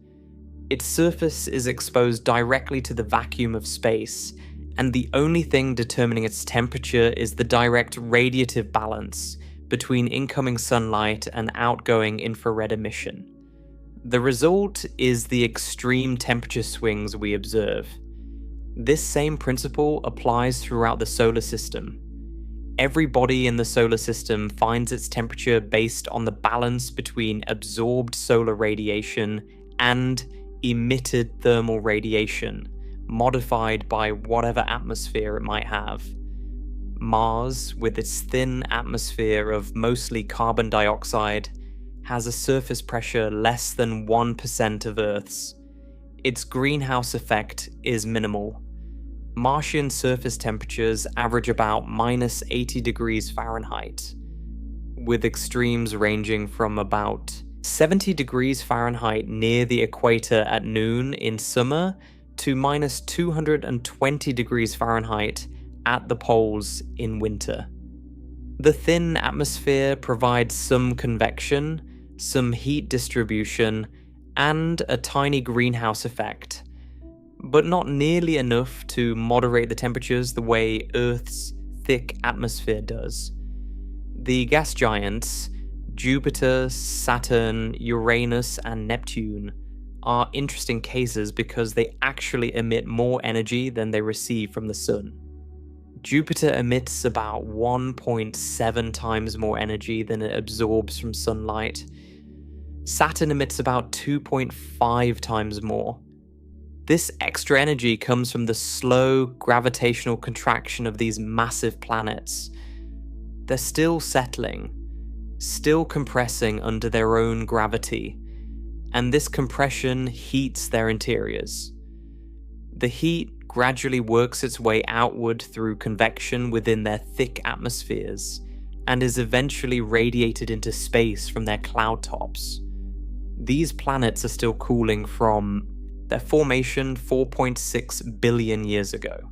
Its surface is exposed directly to the vacuum of space, and the only thing determining its temperature is the direct radiative balance between incoming sunlight and outgoing infrared emission. The result is the extreme temperature swings we observe. This same principle applies throughout the solar system. Every body in the solar system finds its temperature based on the balance between absorbed solar radiation and emitted thermal radiation, modified by whatever atmosphere it might have. Mars, with its thin atmosphere of mostly carbon dioxide, has a surface pressure less than 1% of Earth's. Its greenhouse effect is minimal. Martian surface temperatures average about minus 80 degrees Fahrenheit, with extremes ranging from about 70 degrees Fahrenheit near the equator at noon in summer to minus 220 degrees Fahrenheit at the poles in winter. The thin atmosphere provides some convection, some heat distribution, and a tiny greenhouse effect, but not nearly enough to moderate the temperatures the way Earth's thick atmosphere does. The gas giants, Jupiter, Saturn, Uranus, and Neptune, are interesting cases because they actually emit more energy than they receive from the sun. Jupiter emits about 1.7 times more energy than it absorbs from sunlight. Saturn emits about 2.5 times more. This extra energy comes from the slow gravitational contraction of these massive planets. They're still settling, still compressing under their own gravity, and this compression heats their interiors. The heat gradually works its way outward through convection within their thick atmospheres, and is eventually radiated into space from their cloud tops. These planets are still cooling from their formation 4.6 billion years ago.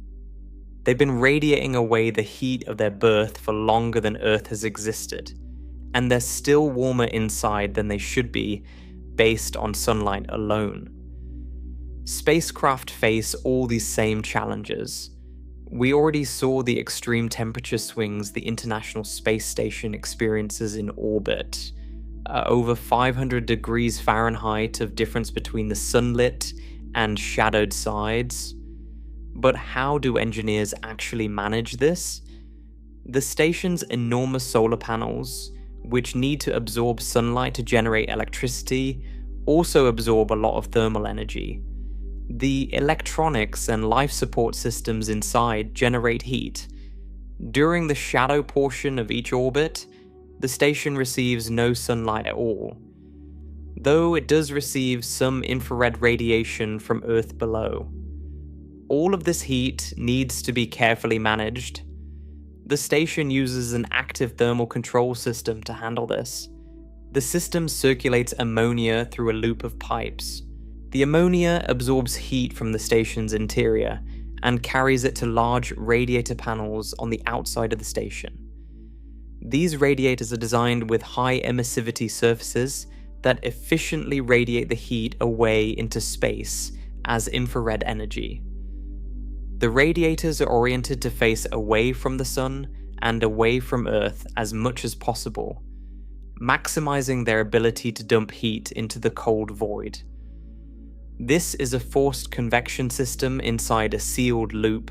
They've been radiating away the heat of their birth for longer than Earth has existed, and they're still warmer inside than they should be based on sunlight alone. Spacecraft face all these same challenges. We already saw the extreme temperature swings the International Space Station experiences in orbit. Over 500 degrees Fahrenheit of difference between the sunlit and shadowed sides. But how do engineers actually manage this? The station's enormous solar panels, which need to absorb sunlight to generate electricity, also absorb a lot of thermal energy. The electronics and life support systems inside generate heat. During the shadow portion of each orbit, the station receives no sunlight at all, though it does receive some infrared radiation from Earth below. All of this heat needs to be carefully managed. The station uses an active thermal control system to handle this. The system circulates ammonia through a loop of pipes. The ammonia absorbs heat from the station's interior and carries it to large radiator panels on the outside of the station. These radiators are designed with high emissivity surfaces that efficiently radiate the heat away into space as infrared energy. The radiators are oriented to face away from the sun and away from Earth as much as possible, maximizing their ability to dump heat into the cold void. This is a forced convection system inside a sealed loop,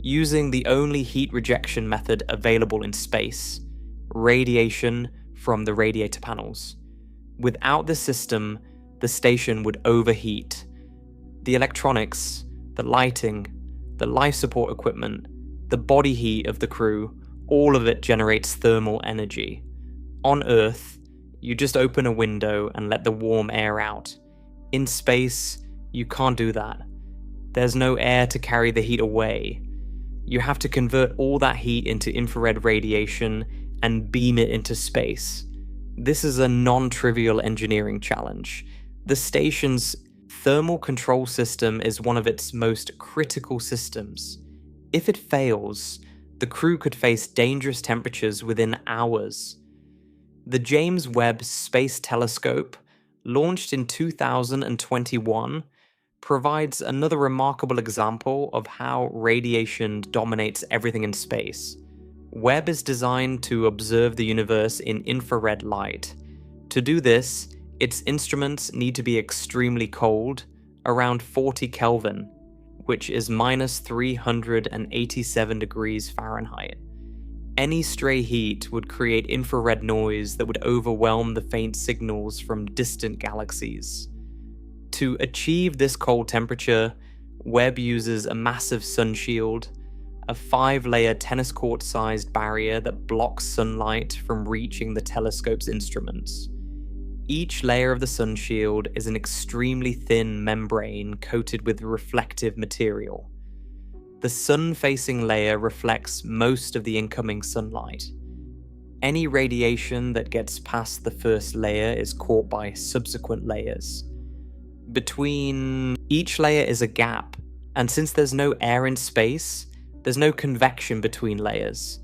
using the only heat rejection method available in space: radiation from the radiator panels. Without this system, the station would overheat. The electronics, the lighting, the life support equipment, the body heat of the crew, all of it generates thermal energy. On Earth, you just open a window and let the warm air out. In space, you can't do that. There's no air to carry the heat away. You have to convert all that heat into infrared radiation and beam it into space. This is a non-trivial engineering challenge. The station's thermal control system is one of its most critical systems. If it fails, the crew could face dangerous temperatures within hours. The James Webb Space Telescope, launched in 2021, provides another remarkable example of how radiation dominates everything in space. Webb is designed to observe the universe in infrared light. To do this, its instruments need to be extremely cold, around 40 Kelvin, which is minus 387 degrees Fahrenheit. Any stray heat would create infrared noise that would overwhelm the faint signals from distant galaxies. To achieve this cold temperature, Webb uses a massive sun shield, a 5-layer tennis court-sized barrier that blocks sunlight from reaching the telescope's instruments. Each layer of the sun shield is an extremely thin membrane coated with reflective material. The sun-facing layer reflects most of the incoming sunlight. Any radiation that gets past the first layer is caught by subsequent layers. Between each layer is a gap, and since there's no air in space, there's no convection between layers.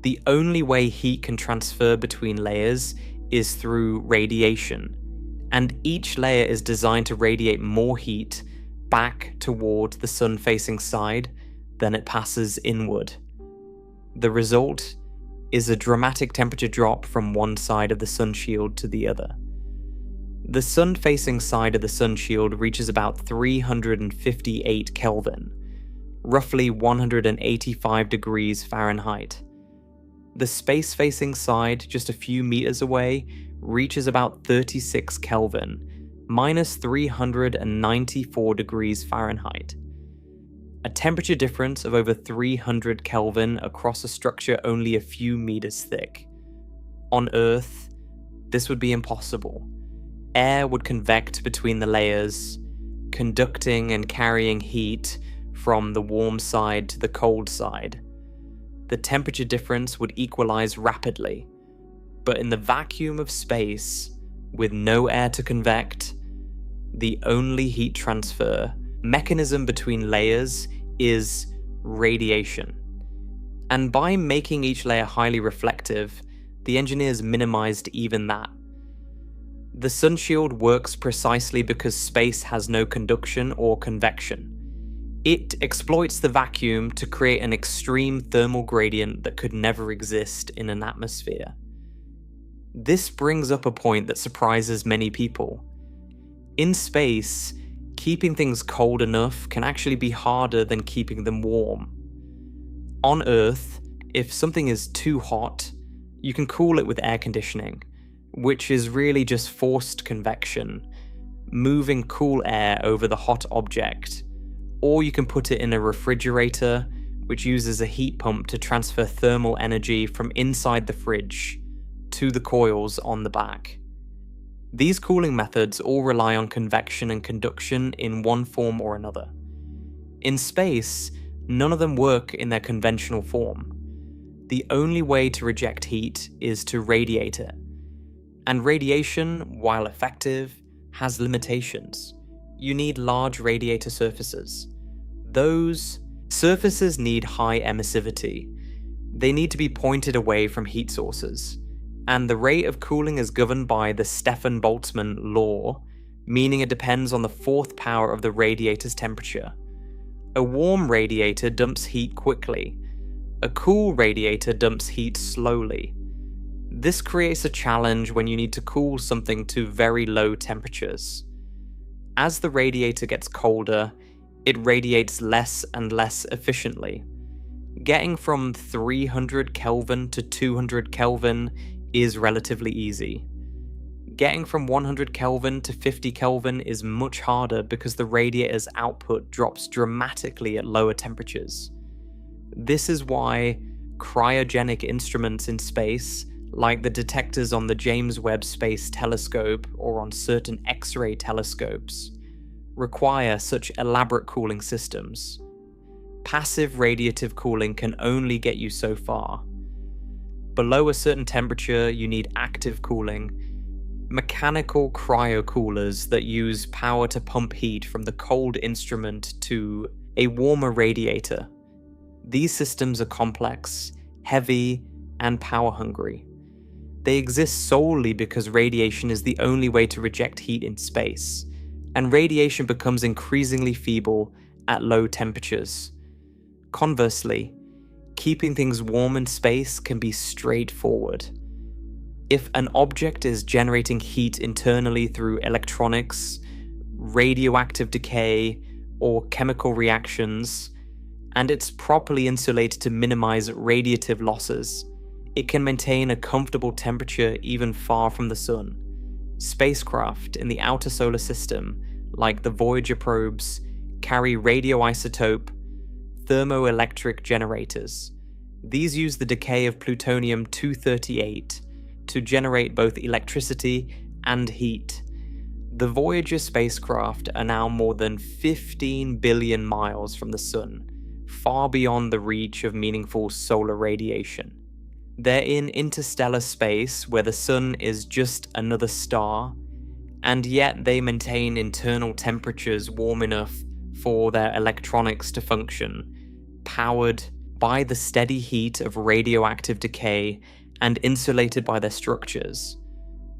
The only way heat can transfer between layers is through radiation, and each layer is designed to radiate more heat back toward the sun-facing side than it passes inward. The result is a dramatic temperature drop from one side of the sun shield to the other. The sun-facing side of the sun shield reaches about 358 Kelvin, roughly 185 degrees Fahrenheit. The space-facing side, just a few meters away, reaches about 36 Kelvin, minus 394 degrees Fahrenheit. A temperature difference of over 300 Kelvin across a structure only a few meters thick. On Earth, this would be impossible. Air would convect between the layers, conducting and carrying heat from the warm side to the cold side. The temperature difference would equalize rapidly, but in the vacuum of space, with no air to convect, the only heat transfer mechanism between layers is radiation. And by making each layer highly reflective, the engineers minimized even that. The sun shield works precisely because space has no conduction or convection. It exploits the vacuum to create an extreme thermal gradient that could never exist in an atmosphere. This brings up a point that surprises many people. In space, keeping things cold enough can actually be harder than keeping them warm. On Earth, if something is too hot, you can cool it with air conditioning, which is really just forced convection, moving cool air over the hot object. Or you can put it in a refrigerator, which uses a heat pump to transfer thermal energy from inside the fridge to the coils on the back. These cooling methods all rely on convection and conduction in one form or another. In space, none of them work in their conventional form. The only way to reject heat is to radiate it. And radiation, while effective, has limitations. You need large radiator surfaces. Those surfaces need high emissivity. They need to be pointed away from heat sources. And the rate of cooling is governed by the Stefan-Boltzmann law, meaning it depends on the fourth power of the radiator's temperature. A warm radiator dumps heat quickly. A cool radiator dumps heat slowly. This creates a challenge when you need to cool something to very low temperatures. As the radiator gets colder, it radiates less and less efficiently. Getting from 300 Kelvin to 200 Kelvin is relatively easy. Getting from 100 Kelvin to 50 Kelvin is much harder because the radiator's output drops dramatically at lower temperatures. This is why cryogenic instruments in space, like the detectors on the James Webb Space Telescope or on certain X-ray telescopes, require such elaborate cooling systems. Passive radiative cooling can only get you so far. Below a certain temperature, you need active cooling, mechanical cryocoolers that use power to pump heat from the cold instrument to a warmer radiator. These systems are complex, heavy, and power-hungry. They exist solely because radiation is the only way to reject heat in space, and radiation becomes increasingly feeble at low temperatures. Conversely, keeping things warm in space can be straightforward. If an object is generating heat internally through electronics, radioactive decay, or chemical reactions, and it's properly insulated to minimize radiative losses, it can maintain a comfortable temperature even far from the sun. Spacecraft in the outer solar system, like the Voyager probes, carry radioisotope thermoelectric generators. These use the decay of plutonium-238 to generate both electricity and heat. The Voyager spacecraft are now more than 15 billion miles from the sun, far beyond the reach of meaningful solar radiation. They're in interstellar space where the sun is just another star, and yet they maintain internal temperatures warm enough for their electronics to function, powered by the steady heat of radioactive decay and insulated by their structures.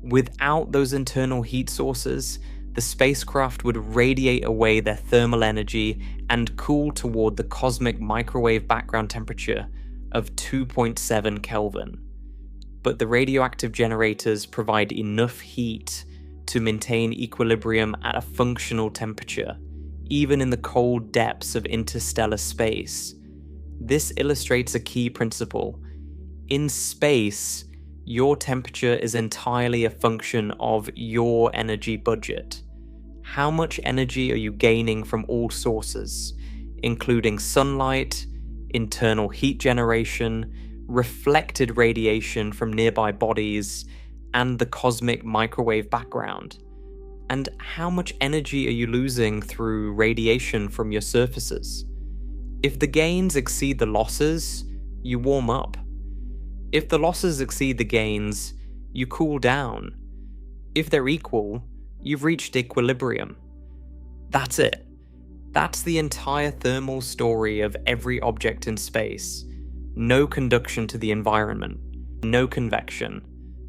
Without those internal heat sources, the spacecraft would radiate away their thermal energy and cool toward the cosmic microwave background temperature of 2.7 Kelvin. But the radioactive generators provide enough heat to maintain equilibrium at a functional temperature, even in the cold depths of interstellar space. This illustrates a key principle. In space, your temperature is entirely a function of your energy budget. How much energy are you gaining from all sources, including sunlight, internal heat generation, reflected radiation from nearby bodies, and the cosmic microwave background? And how much energy are you losing through radiation from your surfaces? If the gains exceed the losses, you warm up. If the losses exceed the gains, you cool down. If they're equal, you've reached equilibrium. That's it. That's the entire thermal story of every object in space. No conduction to the environment, no convection,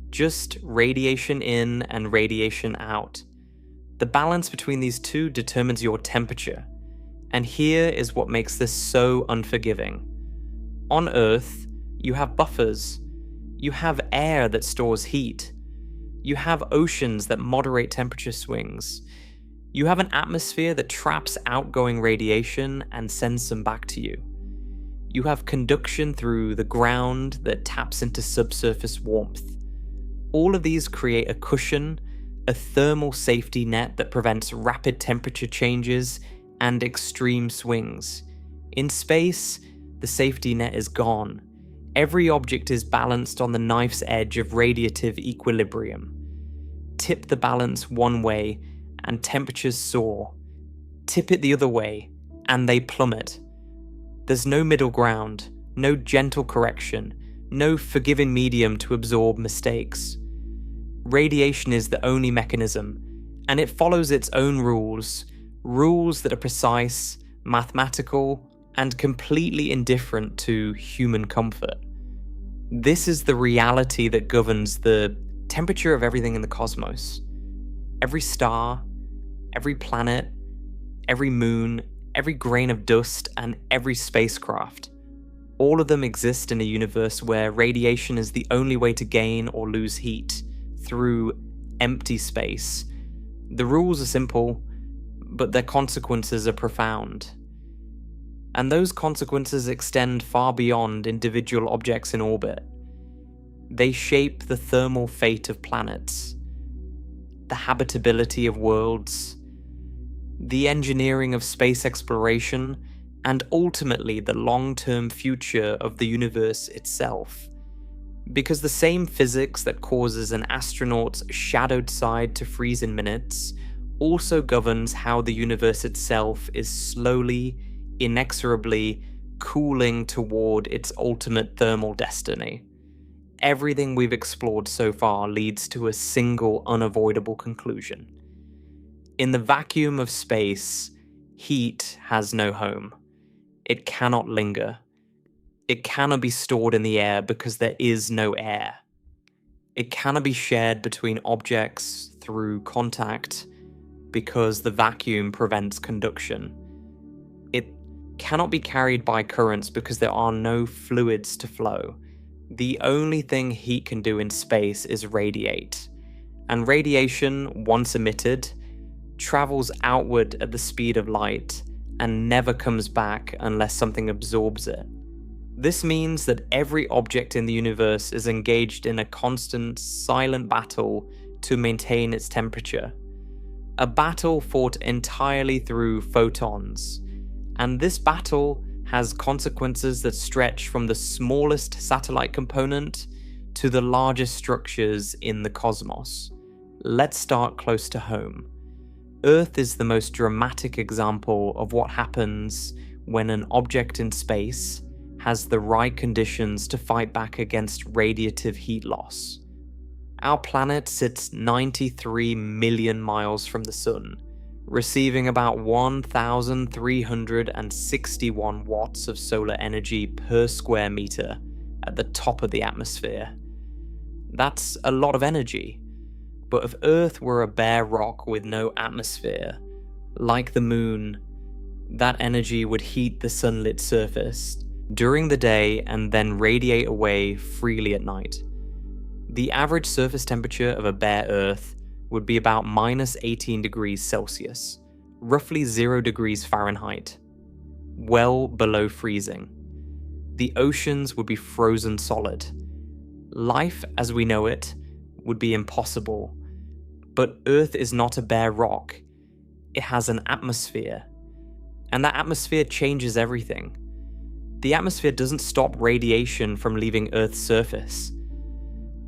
just radiation in and radiation out. The balance between these two determines your temperature. And here is what makes this so unforgiving. On Earth, you have buffers. You have air that stores heat. You have oceans that moderate temperature swings. You have an atmosphere that traps outgoing radiation and sends some back to you. You have conduction through the ground that taps into subsurface warmth. All of these create a cushion, a thermal safety net that prevents rapid temperature changes and extreme swings. In space, the safety net is gone. Every object is balanced on the knife's edge of radiative equilibrium. Tip the balance one way, and temperatures soar. Tip it the other way, and they plummet. There's no middle ground, no gentle correction, no forgiving medium to absorb mistakes. Radiation is the only mechanism, and it follows its own rules that are precise, mathematical, and completely indifferent to human comfort. This is the reality that governs the temperature of everything in the cosmos. Every star, every planet, every moon, every grain of dust, and every spacecraft. All of them exist in a universe where radiation is the only way to gain or lose heat, through empty space. The rules are simple, but their consequences are profound. And those consequences extend far beyond individual objects in orbit. They shape the thermal fate of planets, the habitability of worlds, the engineering of space exploration, and ultimately the long-term future of the universe itself. Because the same physics that causes an astronaut's shadowed side to freeze in minutes also governs how the universe itself is slowly, inexorably cooling toward its ultimate thermal destiny. Everything we've explored so far leads to a single unavoidable conclusion. In the vacuum of space, heat has no home. It cannot linger. It cannot be stored in the air because there is no air. It cannot be shared between objects through contact because the vacuum prevents conduction. It cannot be carried by currents because there are no fluids to flow. The only thing heat can do in space is radiate. And radiation, once emitted, travels outward at the speed of light and never comes back unless something absorbs it. This means that every object in the universe is engaged in a constant, silent battle to maintain its temperature. A battle fought entirely through photons. And this battle has consequences that stretch from the smallest satellite component to the largest structures in the cosmos. Let's start close to home. Earth is the most dramatic example of what happens when an object in space has the right conditions to fight back against radiative heat loss. Our planet sits 93 million miles from the Sun, receiving about 1,361 watts of solar energy per square meter at the top of the atmosphere. That's a lot of energy, but if Earth were a bare rock with no atmosphere, like the Moon, that energy would heat the sunlit surface during the day and then radiate away freely at night. The average surface temperature of a bare Earth would be about minus 18 degrees Celsius, roughly 0 degrees Fahrenheit, well below freezing. The oceans would be frozen solid. Life as we know it would be impossible, but Earth is not a bare rock. It has an atmosphere, and that atmosphere changes everything. The atmosphere doesn't stop radiation from leaving Earth's surface.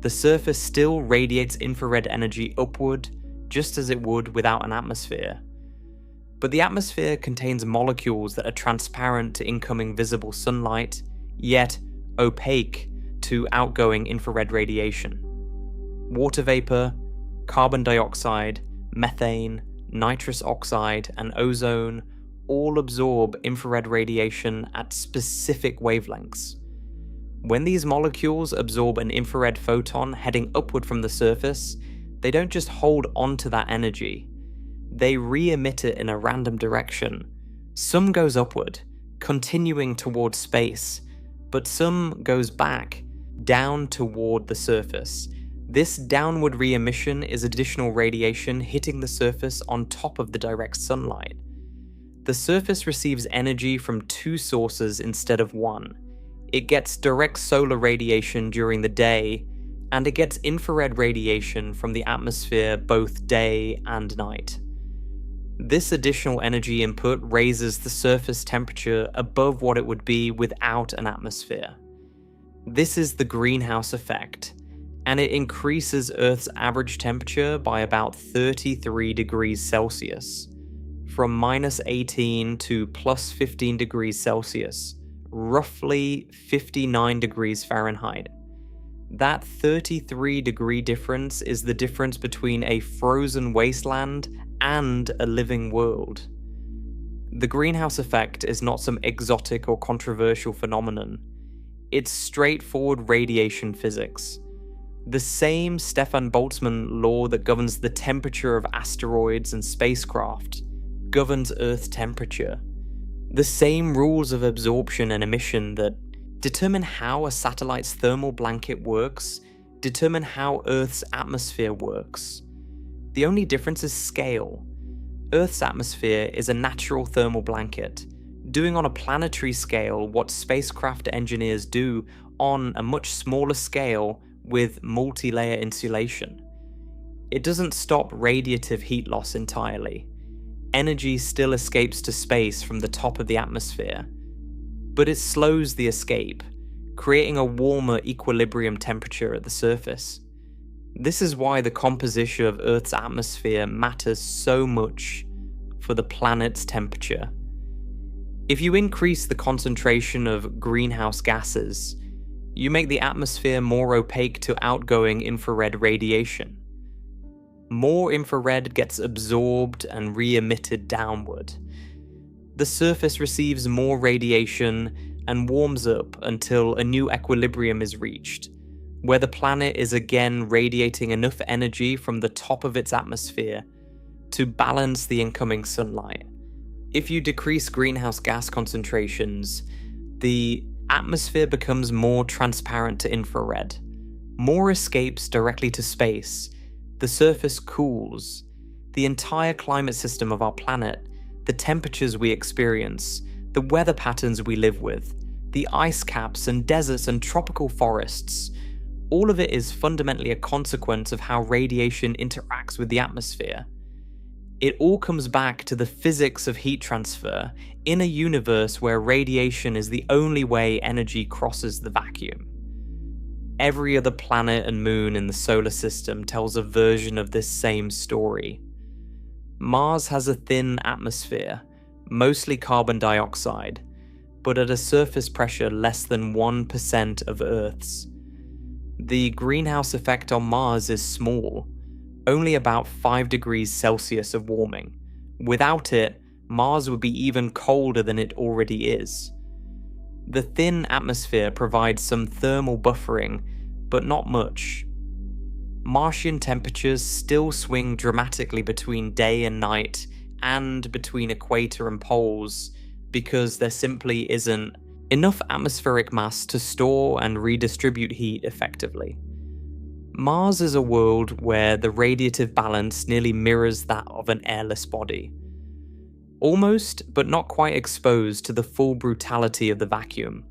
The surface still radiates infrared energy upward, just as it would without an atmosphere. But the atmosphere contains molecules that are transparent to incoming visible sunlight, yet opaque to outgoing infrared radiation. Water vapor, carbon dioxide, methane, nitrous oxide, and ozone all absorb infrared radiation at specific wavelengths. When these molecules absorb an infrared photon heading upward from the surface, they don't just hold onto that energy. They re-emit it in a random direction. Some goes upward, continuing towards space, but some goes back, down toward the surface. This downward re-emission is additional radiation hitting the surface on top of the direct sunlight. The surface receives energy from two sources instead of one. It gets direct solar radiation during the day, and it gets infrared radiation from the atmosphere both day and night. This additional energy input raises the surface temperature above what it would be without an atmosphere. This is the greenhouse effect, and it increases Earth's average temperature by about 33 degrees Celsius, from minus 18 to plus 15 degrees Celsius, roughly 59 degrees Fahrenheit. That 33-degree difference is the difference between a frozen wasteland and a living world. The greenhouse effect is not some exotic or controversial phenomenon. It's straightforward radiation physics. The same Stefan Boltzmann law that governs the temperature of asteroids and spacecraft governs Earth's temperature. The same rules of absorption and emission that determine how a satellite's thermal blanket works determine how Earth's atmosphere works. The only difference is scale. Earth's atmosphere is a natural thermal blanket, doing on a planetary scale what spacecraft engineers do on a much smaller scale with multi-layer insulation. It doesn't stop radiative heat loss entirely. Energy still escapes to space from the top of the atmosphere, but it slows the escape, creating a warmer equilibrium temperature at the surface. This is why the composition of Earth's atmosphere matters so much for the planet's temperature. If you increase the concentration of greenhouse gases, you make the atmosphere more opaque to outgoing infrared radiation. More infrared gets absorbed and re-emitted downward. The surface receives more radiation and warms up until a new equilibrium is reached, where the planet is again radiating enough energy from the top of its atmosphere to balance the incoming sunlight. If you decrease greenhouse gas concentrations, the atmosphere becomes more transparent to infrared. More escapes directly to space. The surface cools. The entire climate system of our planet, the temperatures we experience, the weather patterns we live with, the ice caps and deserts and tropical forests, all of it is fundamentally a consequence of how radiation interacts with the atmosphere. It all comes back to the physics of heat transfer in a universe where radiation is the only way energy crosses the vacuum. Every other planet and moon in the solar system tells a version of this same story. Mars has a thin atmosphere, mostly carbon dioxide, but at a surface pressure less than 1% of Earth's. The greenhouse effect on Mars is small, only about 5 degrees Celsius of warming. Without it, Mars would be even colder than it already is. The thin atmosphere provides some thermal buffering, but not much. Martian temperatures still swing dramatically between day and night and between equator and poles because there simply isn't enough atmospheric mass to store and redistribute heat effectively. Mars is a world where the radiative balance nearly mirrors that of an airless body. Almost, but not quite exposed to the full brutality of the vacuum.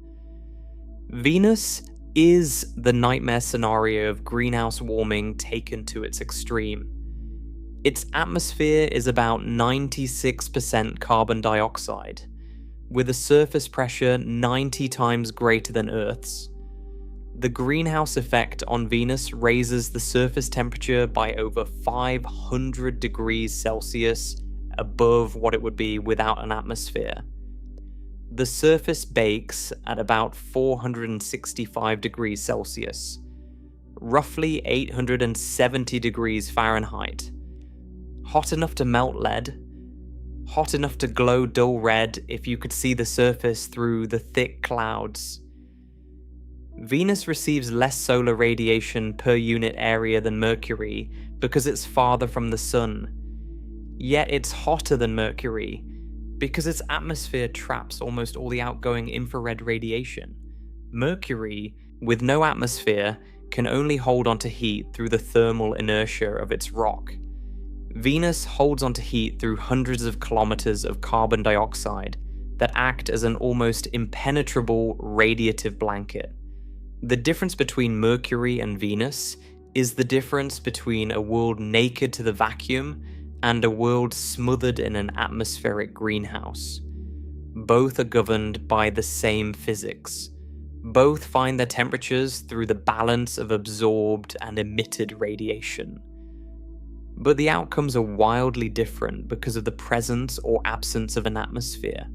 Venus is the nightmare scenario of greenhouse warming taken to its extreme. Its atmosphere is about 96% carbon dioxide, with a surface pressure 90 times greater than Earth's. The greenhouse effect on Venus raises the surface temperature by over 500 degrees Celsius above what it would be without an atmosphere. The surface bakes at about 465 degrees Celsius, roughly 870 degrees Fahrenheit. Hot enough to melt lead, hot enough to glow dull red if you could see the surface through the thick clouds. Venus receives less solar radiation per unit area than Mercury because it's farther from the Sun. Yet it's hotter than Mercury because its atmosphere traps almost all the outgoing infrared radiation. Mercury, with no atmosphere, can only hold onto heat through the thermal inertia of its rock. Venus holds onto heat through hundreds of kilometers of carbon dioxide that act as an almost impenetrable radiative blanket. The difference between Mercury and Venus is the difference between a world naked to the vacuum and a world smothered in an atmospheric greenhouse. Both are governed by the same physics. Both find their temperatures through the balance of absorbed and emitted radiation. But the outcomes are wildly different because of the presence or absence of an atmosphere.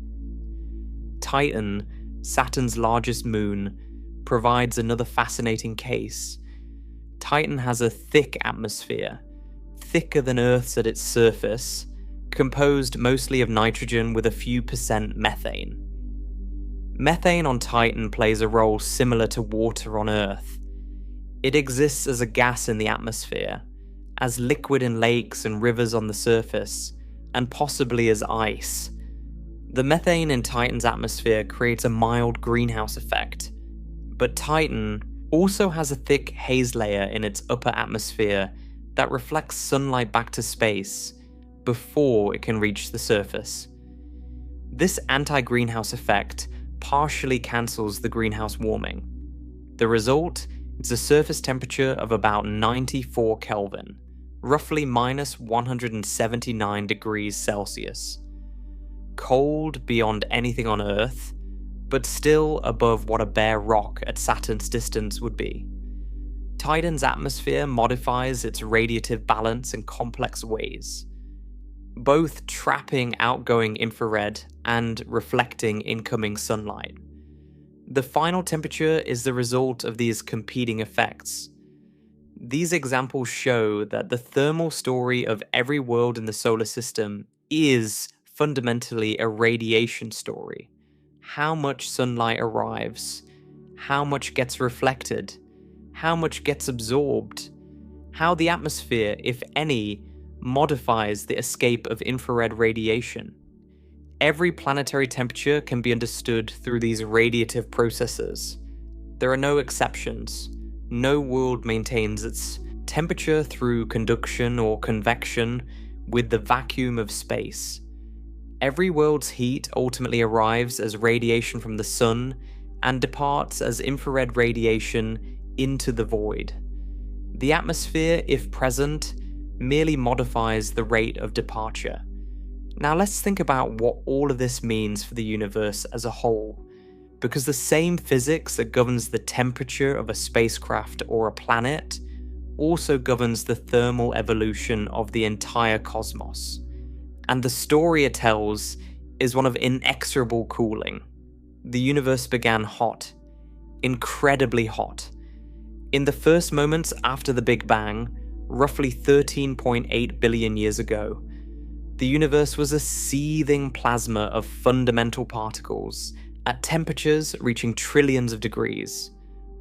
Titan, Saturn's largest moon, provides another fascinating case. Titan has a thick atmosphere, thicker than Earth's at its surface, composed mostly of nitrogen with a few percent methane. Methane on Titan plays a role similar to water on Earth. It exists as a gas in the atmosphere, as liquid in lakes and rivers on the surface, and possibly as ice. The methane in Titan's atmosphere creates a mild greenhouse effect, but Titan also has a thick haze layer in its upper atmosphere that reflects sunlight back to space before it can reach the surface. This anti-greenhouse effect partially cancels the greenhouse warming. The result is a surface temperature of about 94 Kelvin, roughly minus 179 degrees Celsius. Cold beyond anything on Earth, but still above what a bare rock at Saturn's distance would be. Titan's atmosphere modifies its radiative balance in complex ways, both trapping outgoing infrared and reflecting incoming sunlight. The final temperature is the result of these competing effects. These examples show that the thermal story of every world in the solar system is fundamentally a radiation story. How much sunlight arrives, how much gets reflected, how much gets absorbed, how the atmosphere, if any, modifies the escape of infrared radiation. Every planetary temperature can be understood through these radiative processes. There are no exceptions. No world maintains its temperature through conduction or convection with the vacuum of space. Every world's heat ultimately arrives as radiation from the sun and departs as infrared radiation into the void. The atmosphere, if present, merely modifies the rate of departure. Now let's think about what all of this means for the universe as a whole, because the same physics that governs the temperature of a spacecraft or a planet also governs the thermal evolution of the entire cosmos. And the story it tells is one of inexorable cooling. The universe began hot, incredibly hot. In the first moments after the Big Bang, roughly 13.8 billion years ago, the universe was a seething plasma of fundamental particles at temperatures reaching trillions of degrees.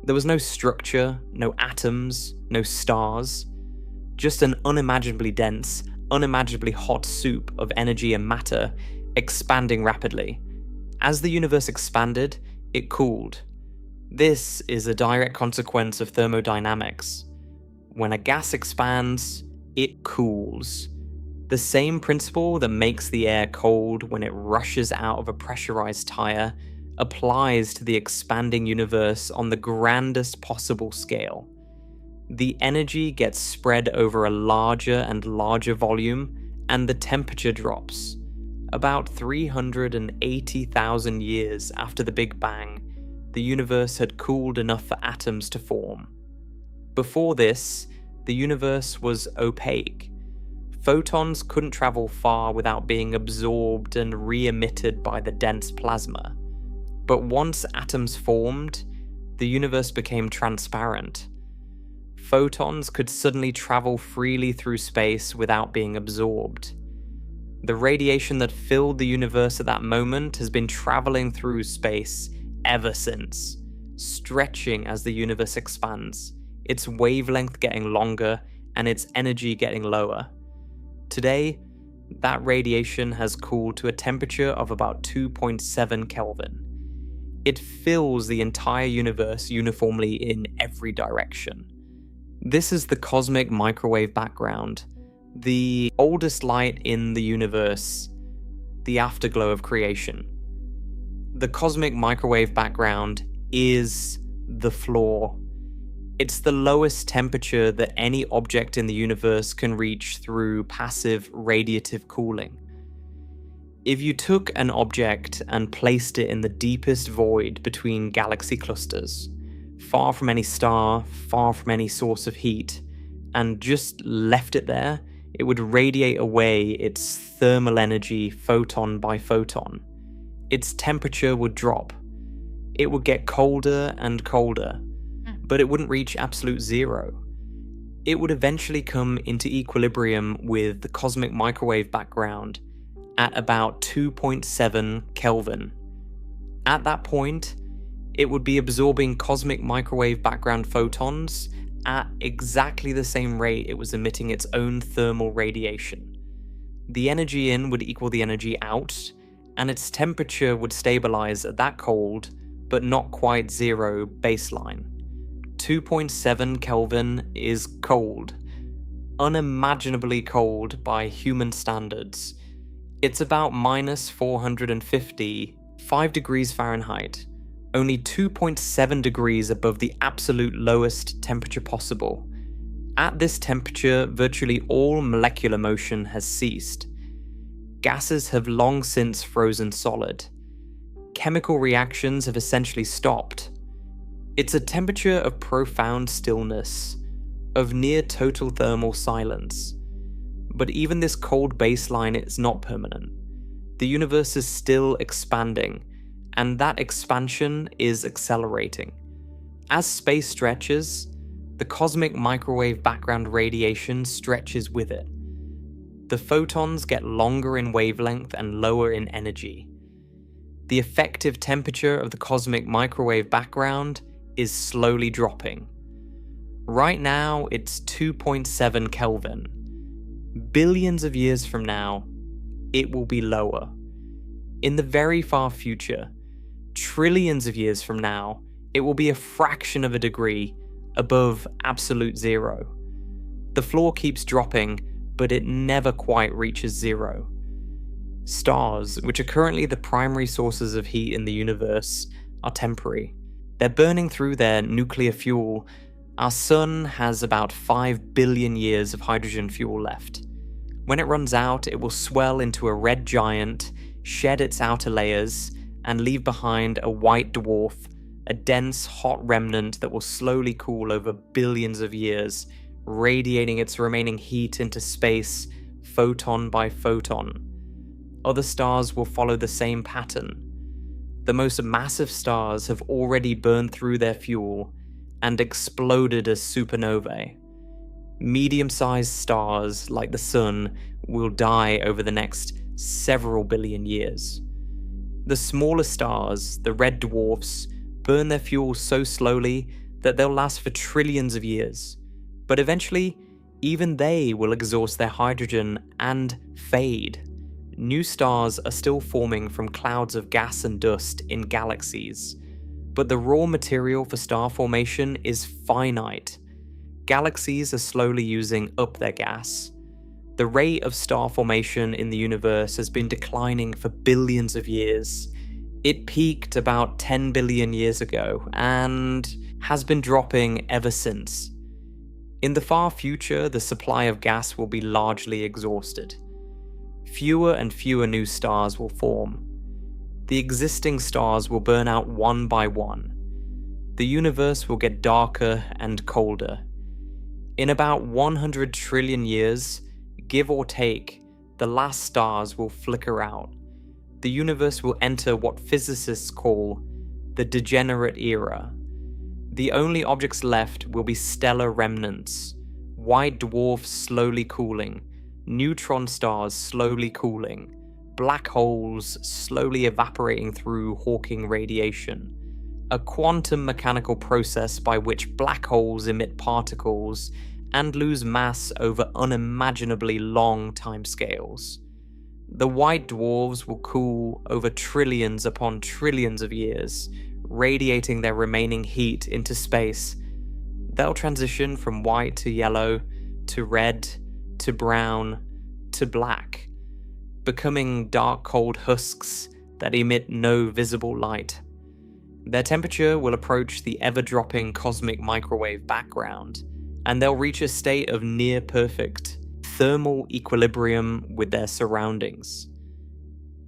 There was no structure, no atoms, no stars, just an unimaginably dense, unimaginably hot soup of energy and matter expanding rapidly. As the universe expanded, it cooled. This is a direct consequence of thermodynamics. When a gas expands, it cools. The same principle that makes the air cold when it rushes out of a pressurized tire applies to the expanding universe on the grandest possible scale. The energy gets spread over a larger and larger volume, and the temperature drops. About 380,000 years after the Big Bang, the universe had cooled enough for atoms to form. Before this, the universe was opaque. Photons couldn't travel far without being absorbed and re-emitted by the dense plasma. But once atoms formed, the universe became transparent. Photons could suddenly travel freely through space without being absorbed. The radiation that filled the universe at that moment has been traveling through space ever since, stretching as the universe expands, its wavelength getting longer and its energy getting lower. Today, that radiation has cooled to a temperature of about 2.7 Kelvin. It fills the entire universe uniformly in every direction. This is the cosmic microwave background, the oldest light in the universe, the afterglow of creation. The cosmic microwave background is the floor. It's the lowest temperature that any object in the universe can reach through passive radiative cooling. If you took an object and placed it in the deepest void between galaxy clusters, far from any star, far from any source of heat, and just left it there, it would radiate away its thermal energy photon by photon. Its temperature would drop. It would get colder and colder, but it wouldn't reach absolute zero. It would eventually come into equilibrium with the cosmic microwave background at about 2.7 Kelvin. At that point, it would be absorbing cosmic microwave background photons at exactly the same rate it was emitting its own thermal radiation. The energy in would equal the energy out, and its temperature would stabilize at that cold, but not quite zero baseline. 2.7 Kelvin is cold. Unimaginably cold by human standards. It's about minus 450, 5 degrees Fahrenheit, only 2.7 degrees above the absolute lowest temperature possible. At this temperature, virtually all molecular motion has ceased. Gases have long since frozen solid. Chemical reactions have essentially stopped. It's a temperature of profound stillness, of near total thermal silence. But even this cold baseline is not permanent. The universe is still expanding, and that expansion is accelerating. As space stretches, the cosmic microwave background radiation stretches with it. The photons get longer in wavelength and lower in energy. The effective temperature of the cosmic microwave background is slowly dropping. Right now, it's 2.7 Kelvin. Billions of years from now, it will be lower. In the very far future, trillions of years from now, it will be a fraction of a degree above absolute zero. The floor keeps dropping, but it never quite reaches zero. Stars, which are currently the primary sources of heat in the universe, are temporary. They're burning through their nuclear fuel. Our sun has about 5 billion years of hydrogen fuel left. When it runs out, it will swell into a red giant, shed its outer layers, and leave behind a white dwarf, a dense, hot remnant that will slowly cool over billions of years, radiating its remaining heat into space, photon by photon. Other stars will follow the same pattern. the most massive stars have already burned through their fuel and exploded as supernovae. Medium-sized stars like the Sun will die over the next several billion years. The smaller stars, the red dwarfs, burn their fuel so slowly that they'll last for trillions of years. But eventually, even they will exhaust their hydrogen and fade. New stars are still forming from clouds of gas and dust in galaxies, but the raw material for star formation is finite. Galaxies are slowly using up their gas. The rate of star formation in the universe has been declining for billions of years. It peaked about 10 billion years ago and has been dropping ever since. In the far future, the supply of gas will be largely exhausted. Fewer and fewer new stars will form. The existing stars will burn out one by one. The universe will get darker and colder. In about 100 trillion years, give or take, the last stars will flicker out. The universe will enter what physicists call the degenerate era. The only objects left will be stellar remnants, white dwarfs slowly cooling, neutron stars slowly cooling, black holes slowly evaporating through Hawking radiation, a quantum mechanical process by which black holes emit particles and lose mass over unimaginably long timescales. The white dwarfs will cool over trillions upon trillions of years, radiating their remaining heat into space. They'll transition from white to yellow, to red, to brown, to black, becoming dark cold husks that emit no visible light. Their temperature will approach the ever-dropping cosmic microwave background, and they'll reach a state of near-perfect thermal equilibrium with their surroundings.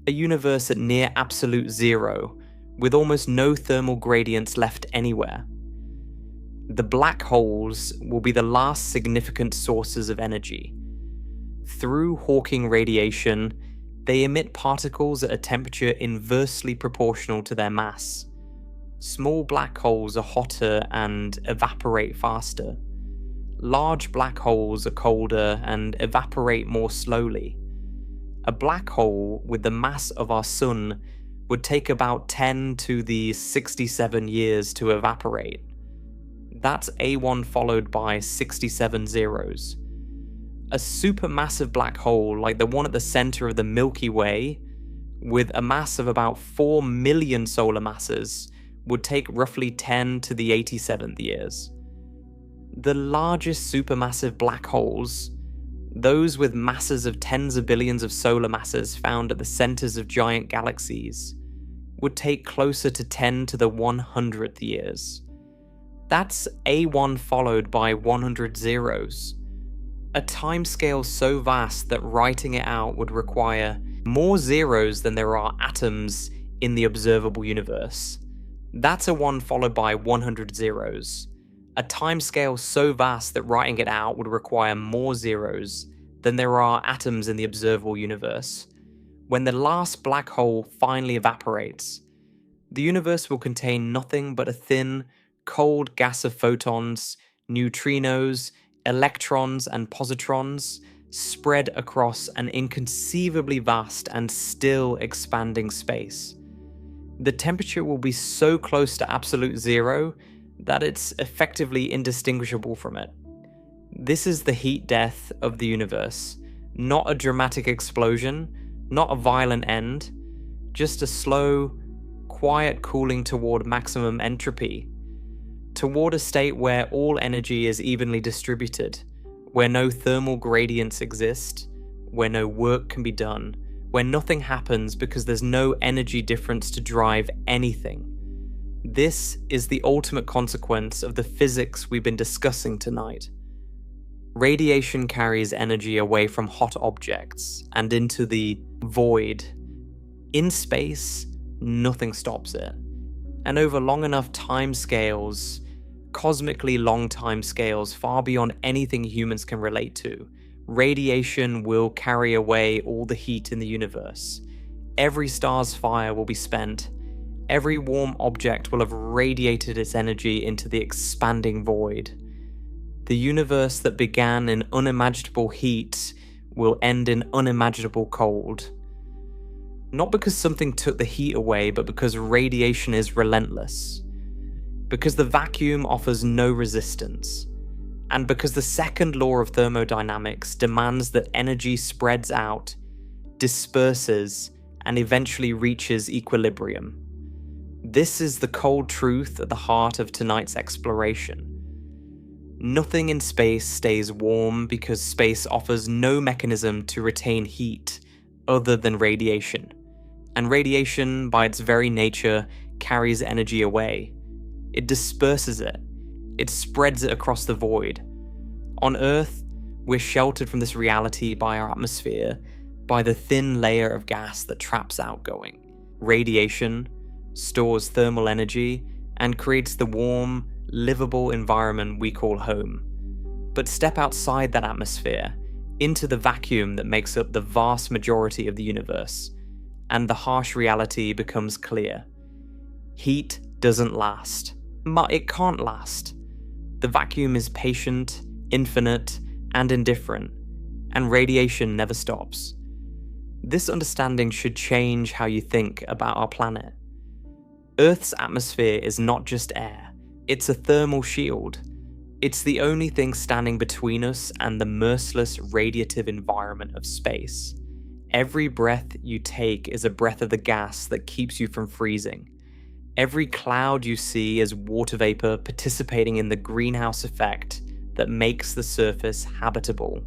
A universe at near absolute zero, with almost no thermal gradients left anywhere. The black holes will be the last significant sources of energy. Through Hawking radiation, they emit particles at a temperature inversely proportional to their mass. Small black holes are hotter and evaporate faster. Large black holes are colder and evaporate more slowly. A black hole with the mass of our Sun would take about 10 to the 67 years to evaporate. That's A1 followed by 67 zeros. A supermassive black hole like the one at the center of the Milky Way, with a mass of about 4 million solar masses, would take roughly 10 to the 87th years. The largest supermassive black holes, those with masses of tens of billions of solar masses found at the centers of giant galaxies, would take closer to 10 to the 100th years. That's A1 followed by 100 zeros. A timescale so vast that writing it out would require more zeros than there are atoms in the observable universe. That's a 1 followed by 100 zeros. A timescale so vast that writing it out would require more zeros than there are atoms in the observable universe. When the last black hole finally evaporates, the universe will contain nothing but a thin, cold gas of photons, neutrinos, electrons, and positrons spread across an inconceivably vast and still expanding space. The temperature will be so close to absolute zero that it's effectively indistinguishable from it. This is the heat death of the universe, not a dramatic explosion, not a violent end, just a slow, quiet cooling toward maximum entropy, toward a state where all energy is evenly distributed, where no thermal gradients exist, where no work can be done, where nothing happens because there's no energy difference to drive anything. This is the ultimate consequence of the physics we've been discussing tonight. Radiation carries energy away from hot objects and into the void. In space, nothing stops it. And over long enough time scales, cosmically long time scales far beyond anything humans can relate to, radiation will carry away all the heat in the universe. Every star's fire will be spent. Every warm object will have radiated its energy into the expanding void. The universe that began in unimaginable heat will end in unimaginable cold. Not because something took the heat away, but because radiation is relentless. Because the vacuum offers no resistance. And because the second law of thermodynamics demands that energy spreads out, disperses, and eventually reaches equilibrium. This is the cold truth at the heart of tonight's exploration. Nothing in space stays warm because space offers no mechanism to retain heat other than radiation. And radiation, by its very nature, carries energy away. It disperses it. It spreads it across the void. On Earth, we're sheltered from this reality by our atmosphere, by the thin layer of gas that traps outgoing. Radiation stores thermal energy and creates the warm, livable environment we call home. But step outside that atmosphere, into the vacuum that makes up the vast majority of the universe, and the harsh reality becomes clear. Heat doesn't last. It can't last. The vacuum is patient, infinite, and indifferent, and radiation never stops. This understanding should change how you think about our planet. Earth's atmosphere is not just air, it's a thermal shield. It's the only thing standing between us and the merciless radiative environment of space. Every breath you take is a breath of the gas that keeps you from freezing. Every cloud you see is water vapor participating in the greenhouse effect that makes the surface habitable.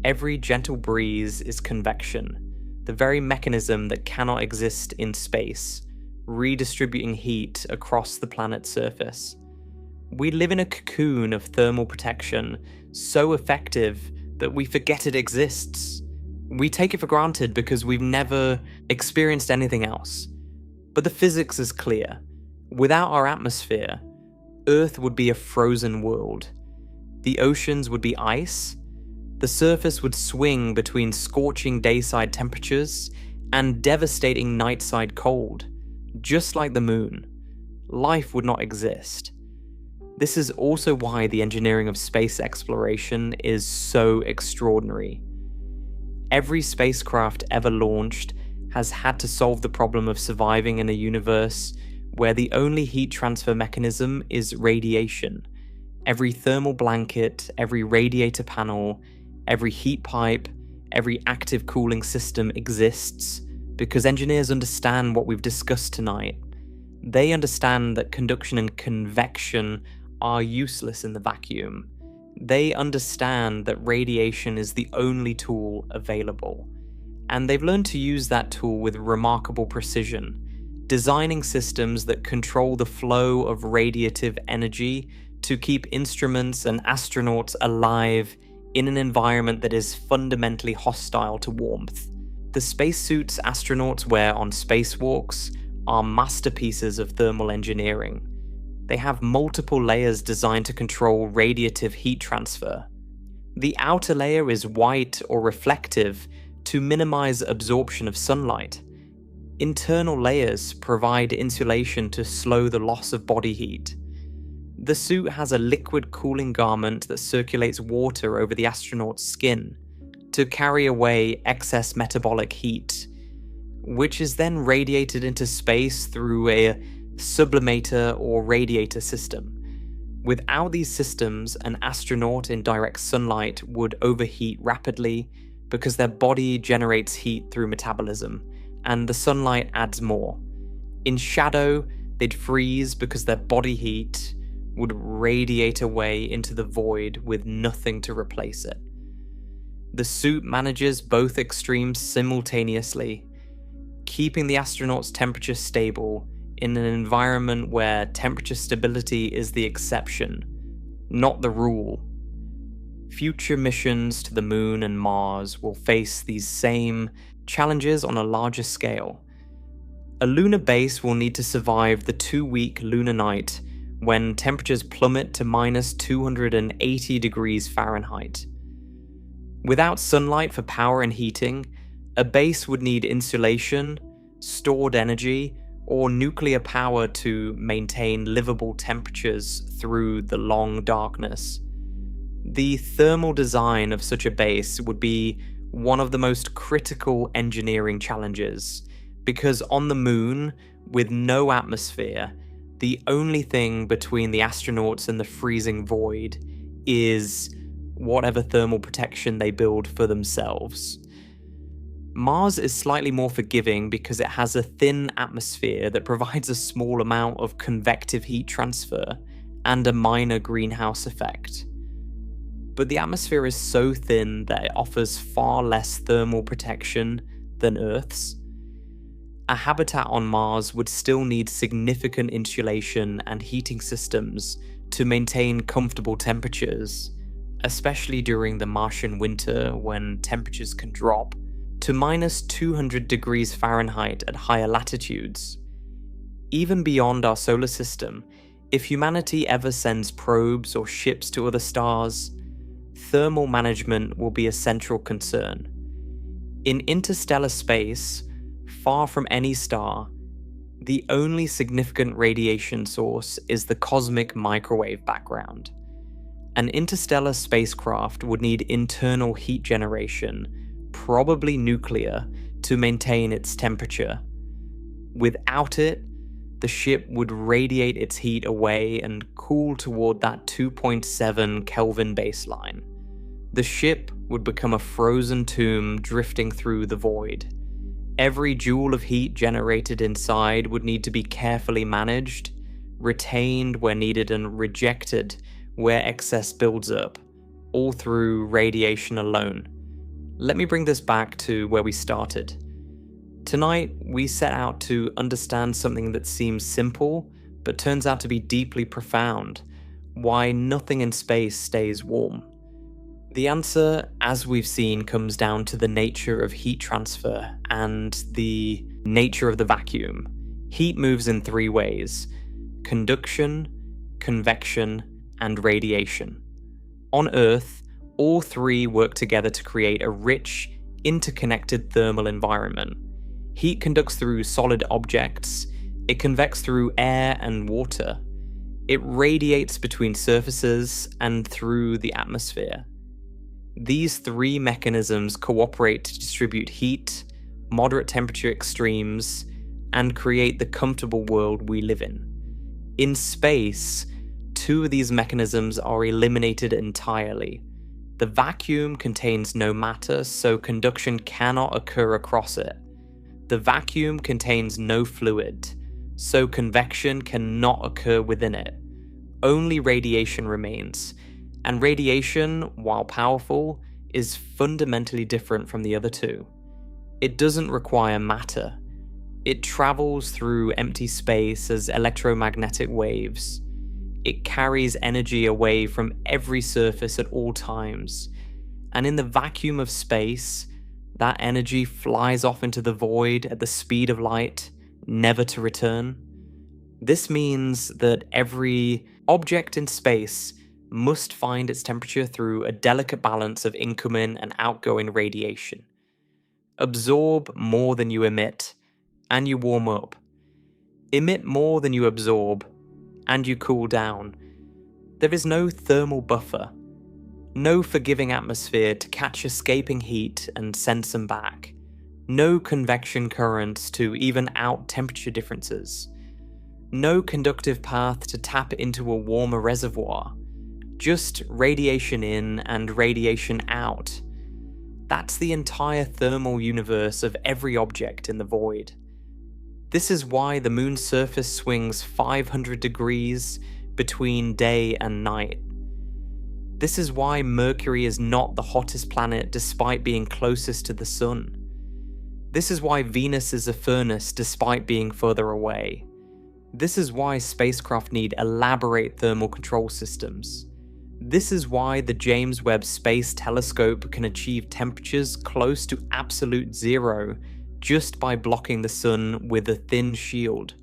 Every gentle breeze is convection, the very mechanism that cannot exist in space, redistributing heat across the planet's surface. We live in a cocoon of thermal protection, so effective that we forget it exists. We take it for granted because we've never experienced anything else. But the physics is clear. Without our atmosphere, Earth would be a frozen world. The oceans would be ice. The surface would swing between scorching dayside temperatures and devastating nightside cold, just like the moon. Life would not exist. This is also why the engineering of space exploration is so extraordinary. Every spacecraft ever launched has had to solve the problem of surviving in a universe where the only heat transfer mechanism is radiation. Every thermal blanket, every radiator panel, every heat pipe, every active cooling system exists because engineers understand what we've discussed tonight. They understand that conduction and convection are useless in the vacuum. They understand that radiation is the only tool available. And they've learned to use that tool with remarkable precision, designing systems that control the flow of radiative energy to keep instruments and astronauts alive in an environment that is fundamentally hostile to warmth. The spacesuits astronauts wear on spacewalks are masterpieces of thermal engineering. They have multiple layers designed to control radiative heat transfer. The outer layer is white or reflective to minimize absorption of sunlight. Internal layers provide insulation to slow the loss of body heat. The suit has a liquid cooling garment that circulates water over the astronaut's skin to carry away excess metabolic heat, which is then radiated into space through a sublimator or radiator system. Without these systems, an astronaut in direct sunlight would overheat rapidly because their body generates heat through metabolism, and the sunlight adds more. In shadow, they'd freeze because their body heat would radiate away into the void with nothing to replace it. The suit manages both extremes simultaneously, keeping the astronaut's temperature stable in an environment where temperature stability is the exception, not the rule. Future missions to the Moon and Mars will face these same challenges on a larger scale. A lunar base will need to survive the 2-week lunar night when temperatures plummet to minus 280 degrees Fahrenheit. Without sunlight for power and heating, a base would need insulation, stored energy, or nuclear power to maintain livable temperatures through the long darkness. The thermal design of such a base would be one of the most critical engineering challenges, because on the moon, with no atmosphere, the only thing between the astronauts and the freezing void is whatever thermal protection they build for themselves. Mars is slightly more forgiving because it has a thin atmosphere that provides a small amount of convective heat transfer and a minor greenhouse effect. But the atmosphere is so thin that it offers far less thermal protection than Earth's. A habitat on Mars would still need significant insulation and heating systems to maintain comfortable temperatures, especially during the Martian winter when temperatures can drop to minus 200 degrees Fahrenheit at higher latitudes. Even beyond our solar system, if humanity ever sends probes or ships to other stars, thermal management will be a central concern. In interstellar space, far from any star, the only significant radiation source is the cosmic microwave background. An interstellar spacecraft would need internal heat generation, probably nuclear, to maintain its temperature. Without it, the ship would radiate its heat away and cool toward that 2.7 Kelvin baseline. The ship would become a frozen tomb drifting through the void. Every joule of heat generated inside would need to be carefully managed, retained where needed and rejected where excess builds up, all through radiation alone. Let me bring this back to where we started. Tonight, we set out to understand something that seems simple, but turns out to be deeply profound: why nothing in space stays warm. The answer, as we've seen, comes down to the nature of heat transfer and the nature of the vacuum. Heat moves in three ways: conduction, convection, and radiation. On Earth, all three work together to create a rich, interconnected thermal environment. Heat conducts through solid objects, it convects through air and water, it radiates between surfaces and through the atmosphere. These three mechanisms cooperate to distribute heat, moderate temperature extremes, and create the comfortable world we live in. In space, two of these mechanisms are eliminated entirely. The vacuum contains no matter, so conduction cannot occur across it. The vacuum contains no fluid, so convection cannot occur within it. Only radiation remains, and radiation, while powerful, is fundamentally different from the other two. It doesn't require matter. It travels through empty space as electromagnetic waves. It carries energy away from every surface at all times, and in the vacuum of space, that energy flies off into the void at the speed of light, never to return. This means that every object in space must find its temperature through a delicate balance of incoming and outgoing radiation. Absorb more than you emit, and you warm up. Emit more than you absorb, and you cool down. There is no thermal buffer, no forgiving atmosphere to catch escaping heat and send some back, no convection currents to even out temperature differences, no conductive path to tap into a warmer reservoir, just radiation in and radiation out. That's the entire thermal universe of every object in the void. This is why the moon's surface swings 500 degrees between day and night. This is why Mercury is not the hottest planet despite being closest to the sun. This is why Venus is a furnace despite being further away. This is why spacecraft need elaborate thermal control systems. This is why the James Webb Space Telescope can achieve temperatures close to absolute zero just by blocking the sun with a thin shield.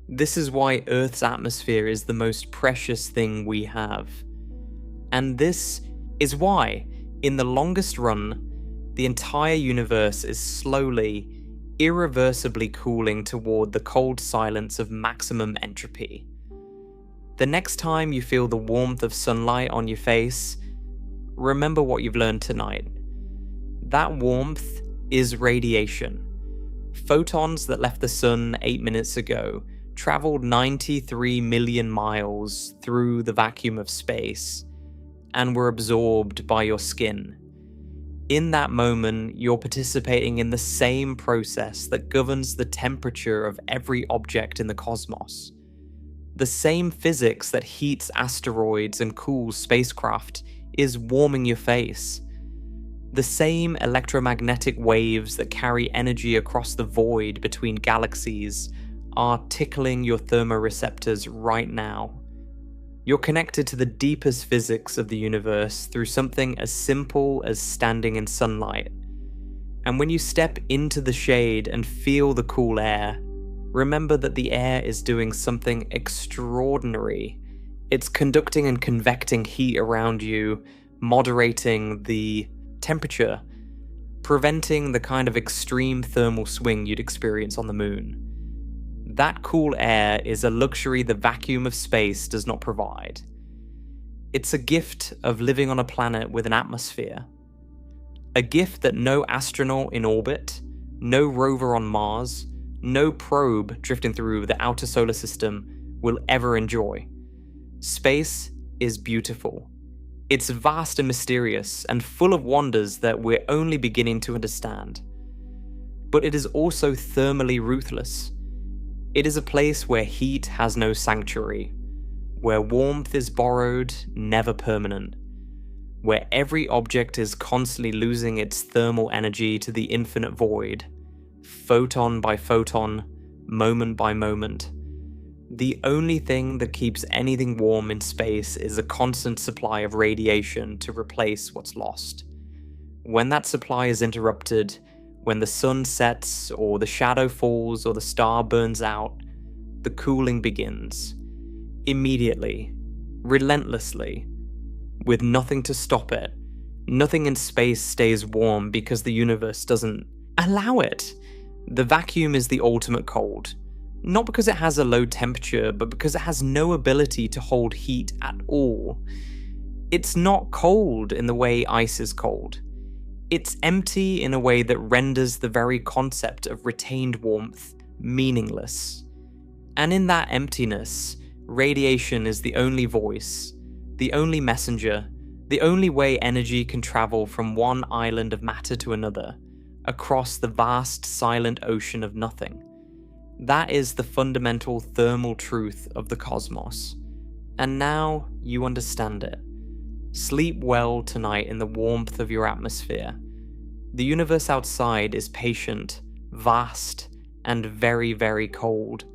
This is why Earth's atmosphere is the most precious thing we have. And this is why, in the longest run, the entire universe is slowly, irreversibly cooling toward the cold silence of maximum entropy. The next time you feel the warmth of sunlight on your face, remember what you've learned tonight. That warmth is radiation. Photons that left the sun 8 minutes ago traveled 93 million miles through the vacuum of space and were absorbed by your skin. In that moment, you're participating in the same process that governs the temperature of every object in the cosmos. The same physics that heats asteroids and cools spacecraft is warming your face. The same electromagnetic waves that carry energy across the void between galaxies are tickling your thermoreceptors right now. You're connected to the deepest physics of the universe through something as simple as standing in sunlight. And when you step into the shade and feel the cool air, remember that the air is doing something extraordinary. It's conducting and convecting heat around you, moderating the temperature, preventing the kind of extreme thermal swing you'd experience on the moon. That cool air is a luxury the vacuum of space does not provide. It's a gift of living on a planet with an atmosphere. A gift that no astronaut in orbit, no rover on Mars, no probe drifting through the outer solar system will ever enjoy. Space is beautiful. It's vast and mysterious and full of wonders that we're only beginning to understand. But it is also thermally ruthless. It is a place where heat has no sanctuary, where warmth is borrowed, never permanent, where every object is constantly losing its thermal energy to the infinite void, photon by photon, moment by moment. The only thing that keeps anything warm in space is a constant supply of radiation to replace what's lost. When that supply is interrupted, when the sun sets, or the shadow falls, or the star burns out, the cooling begins. Immediately, relentlessly, with nothing to stop it. Nothing in space stays warm because the universe doesn't allow it. The vacuum is the ultimate cold. Not because it has a low temperature, but because it has no ability to hold heat at all. It's not cold in the way ice is cold. It's empty in a way that renders the very concept of retained warmth meaningless. And in that emptiness, radiation is the only voice, the only messenger, the only way energy can travel from one island of matter to another, across the vast silent ocean of nothing. That is the fundamental thermal truth of the cosmos. And now you understand it. Sleep well tonight in the warmth of your atmosphere. The universe outside is patient, vast, and very, very cold.